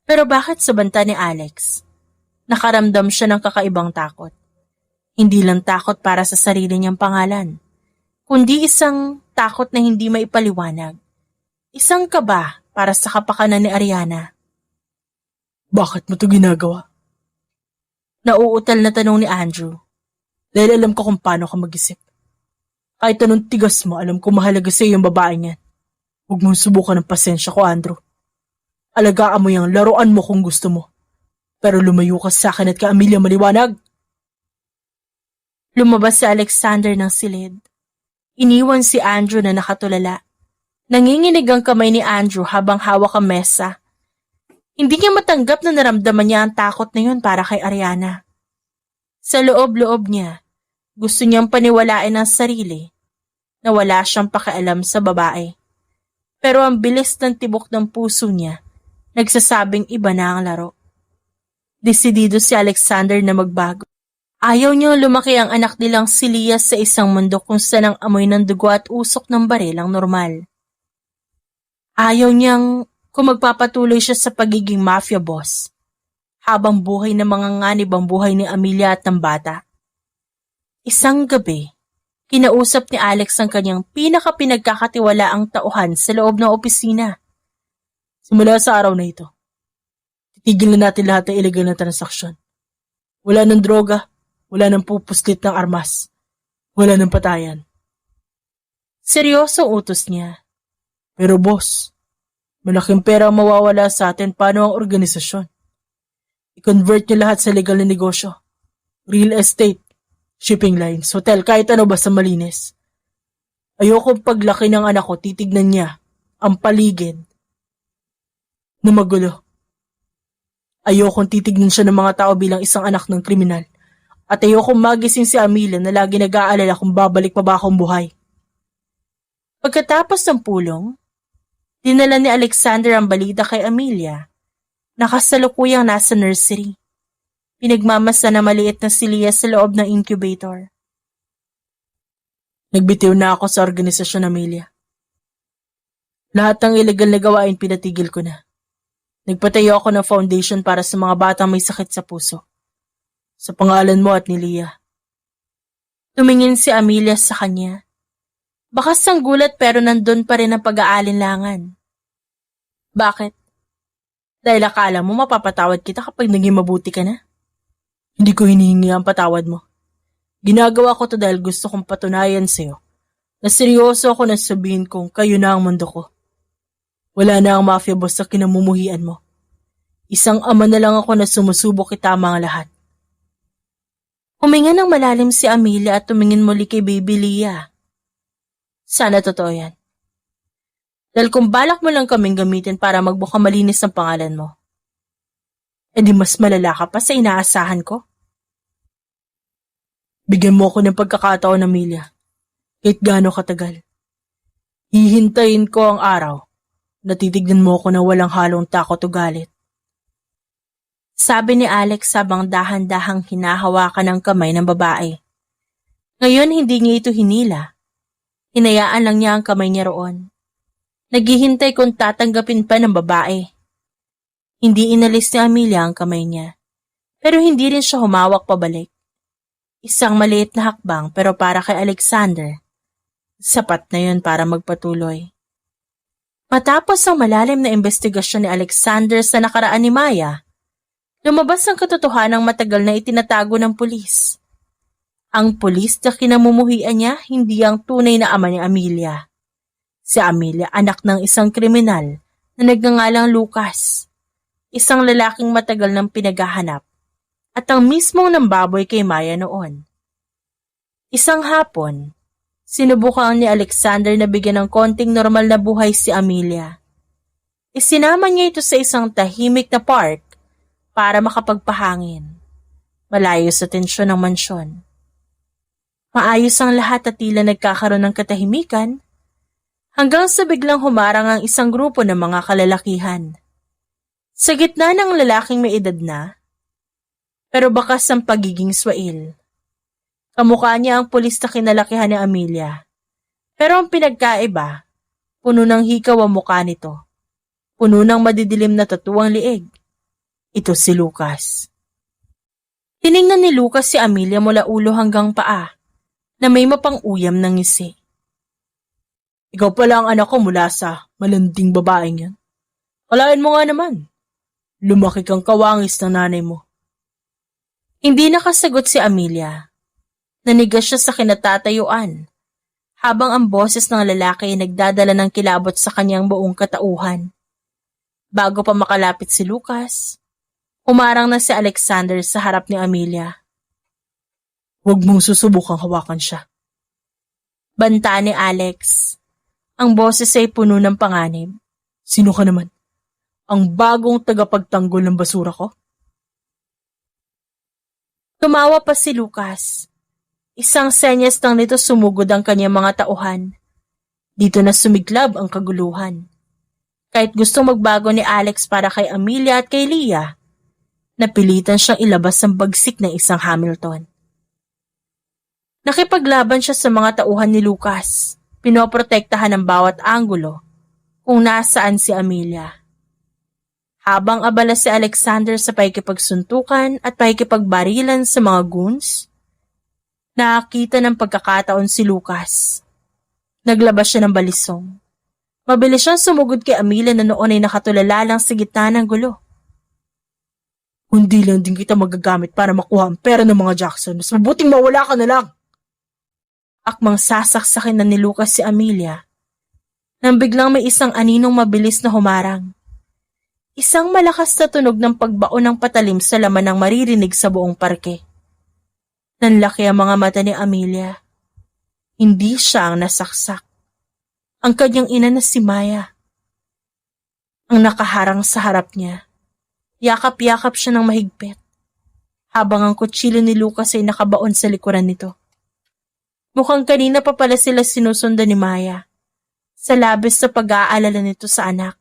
Pero bakit sa banta ni Alex? Nakaramdam siya ng kakaibang takot. Hindi lang takot para sa sarili niyang pangalan, kundi isang takot na hindi maipaliwanag. Isang kaba para sa kapakanan ni Ariana. Bakit mo ito ginagawa? Nauutal na tanong ni Andrew. Dahil alam ko kung paano ka mag-isip. Kahit anong tigas mo, alam ko mahalaga sa iyo yung babae niyan. Huwag mong subukan ng pasensya ko, Andrew. Alagaan mo yung laruan mo kung gusto mo. Pero lumayo ka sa akin at ka Amelia maliwanag. Lumabas si Alexander ng silid. Iniwan si Andrew na nakatulala. Nanginginig ang kamay ni Andrew habang hawak ang mesa. Hindi niya matanggap na naramdaman niya ang takot na yun para kay Ariana. Sa loob-loob niya, gusto niyang paniwalain ang sarili na wala siyang pakialam sa babae. Pero ang bilis ng tibok ng puso niya, nagsasabing iba na ang laro. Desidido si Alexander na magbago. Ayaw niyang lumaki ang anak nilang si Leah sa isang mundo kung saan ang amoy ng dugo at usok ng baril ang normal. Ayaw niyang kung magpapatuloy siya sa pagiging mafia boss, habang buhay na mga nganib ang buhay ni Amelia at ng bata. Isang gabi, kinausap ni Alex ang kanyang pinaka-pinagkakatiwalaang tauhan sa loob ng opisina. Simula sa araw na ito, titigil na natin lahat ng illegal na transaksyon. Wala ng droga, wala ng pupuslit ng armas, wala ng patayan. Seryoso utos niya. Pero boss, malaking pera ang mawawala sa atin. Paano ang organisasyon? I-convert niyo lahat sa legal na negosyo. Real estate, shipping lines, hotel, kahit ano basta malinis. Ayokong paglaki ng anak ko, titignan niya ang paligid na magulo. Ayokong titignan siya ng mga tao bilang isang anak ng kriminal. At ayokong magising si Amelia na lagi nag-aalala kung babalik pa ba akong buhay. Pagkatapos ng pulong, dinala ni Alexander ang balita kay Amelia na kasalukuyang nasa nursery. Pinagmamasa na maliit na si Leah sa loob ng incubator. Nagbitiw na ako sa organisasyon, Amelia. Lahat ng illegal na gawain pinatigil ko na. Nagpatayo ako ng foundation para sa mga batang may sakit sa puso. Sa pangalan mo at ni Leah. Tumingin si Amelia sa kanya. Bakas ang gulat pero nandun pa rin ang pag-aalinlangan. Bakit? Dahil akala mo mapapatawad kita kapag naging mabuti ka na? Hindi ko hinihingi ang patawad mo. Ginagawa ko to dahil gusto kong patunayan sa'yo na seryoso ako na sabihin kong kayo na ang mundo ko. Wala na ang mafia boss sa kinamumuhian mo. Isang ama na lang ako na sumusubok itama ang lahat. Huminga ng malalim si Amelia at tumingin muli kay Baby Leah. Sana totoo yan. Dahil kung balak mo lang kaming gamitin para magbuka malinis ang pangalan mo, edi mas malala ka pa sa inaasahan ko. Bigyan mo ako ng pagkakataon, Amelia. Kahit gaano katagal. Hihintayin ko ang araw na titignan mo ako na walang halong takot o galit. Sabi ni Alex habang dahan-dahang hinahawakan ang kamay ng babae. Ngayon hindi niya ito hinila. Hinayaan lang niya ang kamay niya roon. Naghihintay kung tatanggapin pa ng babae. Hindi inalis ni Amelia ang kamay niya. Pero hindi rin siya humawak pabalik. Isang maliit na hakbang pero para kay Alexander, sapat na yun para magpatuloy. Matapos ang malalim na investigasyon ni Alexander sa nakaraan ni Maya, lumabas ang katotohanang matagal na itinatago ng pulis. Ang pulis na kinamumuhian niya hindi ang tunay na ama ni Amelia. Si Amelia anak ng isang kriminal na nagngangalang Lucas. Isang lalaking matagal nang pinaghahanap at ang mismong nambaboy kay Maya noon. Isang hapon, sinubukan ni Alexander na bigyan ng konting normal na buhay si Amelia. Isinama niya ito sa isang tahimik na park para makapagpahangin, malayo sa tensyon ng mansyon. Maayos ang lahat at tila nagkakaroon ng katahimikan hanggang sa biglang humarang ang isang grupo ng mga kalalakihan. Sa gitna ng lalaking may edad na, pero bakas ang pagiging swail. Kamukha niya ang pulis na kinalakihan ni Amelia. Pero ang pinagkaiba, puno ng hikaw ang mukha nito. Puno ng madidilim na tatuang liig. Ito si Lucas. Tiningnan ni Lucas si Amelia mula ulo hanggang paa, na may mapang-uyam ng ngisi. Ikaw pala ang anak ko mula sa malanding babaeng yan. Kalain mo nga naman. Lumaki kang kawangis ng nanay mo. Hindi nakasagot si Amelia. Nanigas siya sa kinatatayuan, habang ang boses ng lalaki ay nagdadala ng kilabot sa kanyang buong katauhan. Bago pa makalapit si Lucas, humarang na si Alexander sa harap ni Amelia. Huwag mong susubukang hawakan siya. Banta ni Alex. Ang boses ay puno ng panganib. Sino ka naman? Ang bagong tagapagtanggol ng basura ko? Tumawa pa si Lucas. Isang senyas lang nito sumugod ang kanyang mga tauhan. Dito na sumiglab ang kaguluhan. Kahit gustong magbago ni Alex para kay Amelia at kay Leah, napilitan siyang ilabas ang bagsik ng isang Hamilton. Nakipaglaban siya sa mga tauhan ni Lucas, pinoprotektahan ng bawat anggulo kung nasaan si Amelia. Habang abala si Alexander sa pakikipagsuntukan at pakikipagbarilan sa mga goons, nakakita ng pagkakataon si Lucas. Naglabas siya ng balisong. Mabilis siyang sumugod kay Amelia na noon ay nakatulala lang sa gitna ng gulo. Kundi lang din kita magagamit para makuha ang pera ng mga Jackson. Mas mabuting mawala ka na lang. Akmang sasaksakin na ni Lucas si Amelia nang biglang may isang aninong mabilis na humarang. Isang malakas na tunog ng pagbao ng patalim sa laman ng maririnig sa buong parke. Nanlaki ang mga mata ni Amelia. Hindi siya ang nasaksak. Ang kanyang ina na si Maya. Ang nakaharang sa harap niya. Yakap-yakap siya ng mahigpit, habang ang kutsilyo ni Lucas ay nakabaon sa likuran nito. Mukhang kanina pa pala sila sinusundan ni Maya, sa labis na pag-aalala nito sa anak.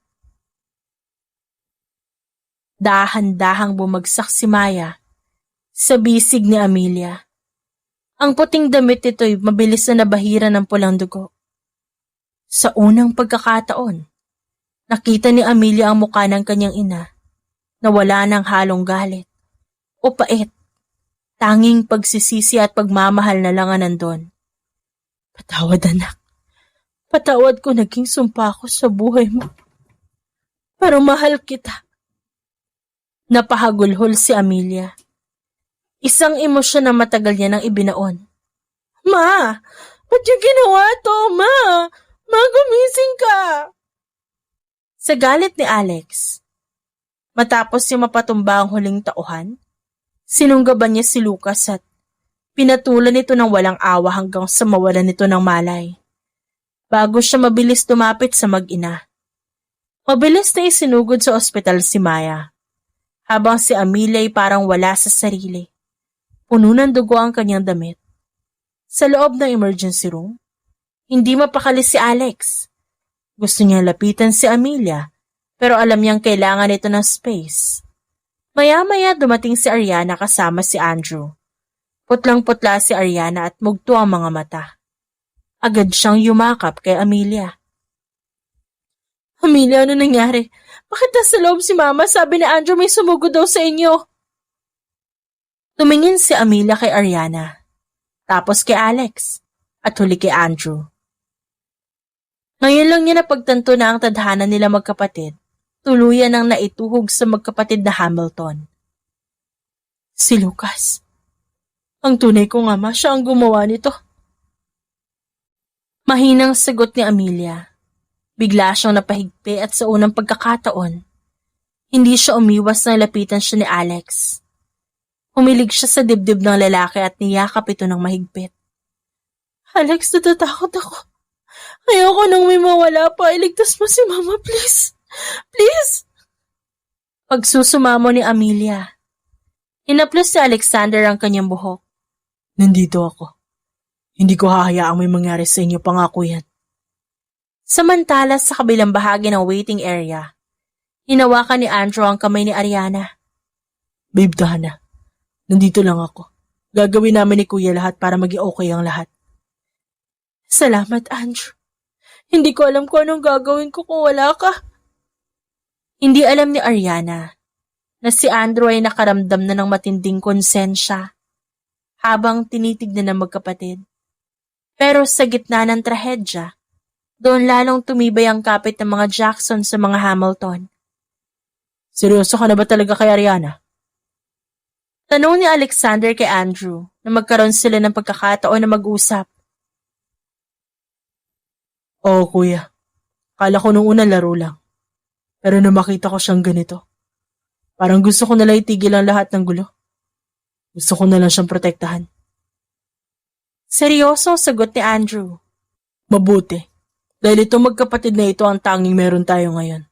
Dahan-dahang bumagsak si Maya sa bisig ni Amelia. Ang puting damit nito'y mabilis na nabahira ng pulang dugo. Sa unang pagkakataon, nakita ni Amelia ang mukha ng kanyang ina na wala ng halong galit o pait. Tanging pagsisisi at pagmamahal na lang ang nandun. Patawad, anak. Patawad ko, naging sumpa ko sa buhay mo. Pero mahal kita. Napahagulhol si Amelia. Isang emosyon na matagal niya nang ibinaon. Ma! Ba't yung ginawa to, Ma? Ma, gumising ka! Sa galit ni Alex, matapos yung mapatumba ang huling tauhan, sinunggaban niya si Lucas at pinatulan nito ng walang awa hanggang sa mawalan nito ng malay. Bago siya mabilis tumapit sa mag-ina. Mabilis na isinugod sa ospital si Maya, habang si Amelia ay parang wala sa sarili. Puno ng dugo ang kanyang damit. Sa loob ng emergency room, hindi mapakali si Alex. Gusto niya lapitan si Amelia, pero alam niyang kailangan nito ng space. Maya-maya dumating si Ariana kasama si Andrew. Putlang-putla si Ariana at mugto ang mga mata. Agad siyang yumakap kay Amelia. Amelia, ano nangyari? Bakit nasa loob si Mama? Sabi ni Andrew may sumugod daw sa inyo. Tumingin si Amelia kay Ariana, tapos kay Alex, at huli kay Andrew. Ngayon lang niya napagtanto na ang tadhana nila magkapatid, tuluyan ang naituhog sa magkapatid na Hamilton. Si Lucas. Ang tunay kong ama, siya ang gumawa nito. Mahinang sagot ni Amelia. Bigla siyang napahigpi at sa unang pagkakataon, hindi siya umiwas na lapitan siya ni Alex. Humilig siya sa dibdib ng lalaki at niyakap ito ng mahigpit. Alex, natatakot ako. Ayoko nang may mawala pa. Iligtas mo si Mama, please. Please. Pagsusumamo ni Amelia. Hinaplos si Alexander ang kanyang buhok. Nandito ako. Hindi ko hahayaang may mangyari sa inyo, pangako yan. Samantala sa kabilang bahagi ng waiting area, hinawakan ni Andrew ang kamay ni Ariana. Babe, tahan na. Nandito lang ako. Gagawin namin ni Kuya lahat para maging okay ang lahat. Salamat, Andrew. Hindi ko alam kung anong gagawin ko kung wala ka. Hindi alam ni Ariana na si Andrew ay nakaramdam na ng matinding konsensya habang tinitignan ng magkapatid. Pero sa gitna ng trahedya, doon lalong tumibay ang kapit ng mga Jackson sa mga Hamilton. Seryoso ka na ba talaga kay Ariana? Tanong ni Alexander kay Andrew na magkaroon sila ng pagkakataon na mag-usap. Oo, kuya. Kala ko nung una laro lang. Pero nung makita ko siyang ganito, parang gusto ko nalang itigil ang lahat ng gulo. Gusto ko nalang siyang protektahan. Seryoso, sagot ni Andrew. Mabuti. Dahil itong magkapatid na ito ang tanging meron tayo ngayon.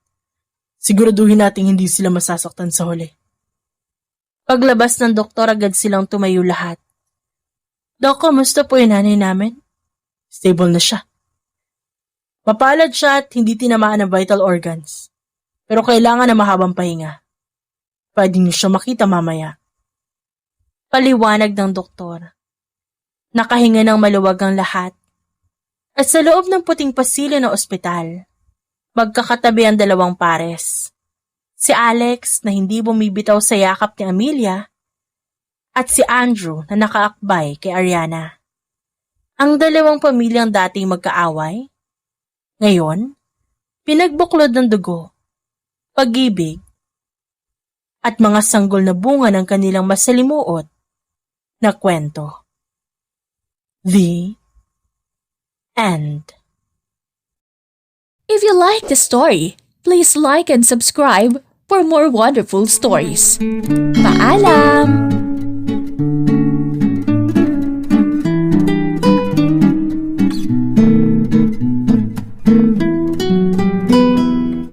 Siguraduhin nating hindi sila masasaktan sa huli. Paglabas ng doktor, agad silang tumayo lahat. Dok, kamusta po yung nanay namin? Stable na siya. Mapalad siya at hindi tinamaan ng vital organs. Pero kailangan na mahabang pahinga. Pwede niyo siya makita mamaya. Paliwanag ng doktor. Nakahinga ng maluwag ang lahat. At sa loob ng puting pasilyo ng ospital, magkakatabi ang dalawang pares. Si Alex na hindi bumibitaw sa yakap ni Amelia at si Andrew na nakaakbay kay Ariana. Ang dalawang pamilyang dating magkaaway, ngayon, pinagbuklod ng dugo, pag-ibig, at mga sanggol na bunga ng kanilang masalimuot na kwento. The End. If you like the story, please like and subscribe for more wonderful stories. Paalam!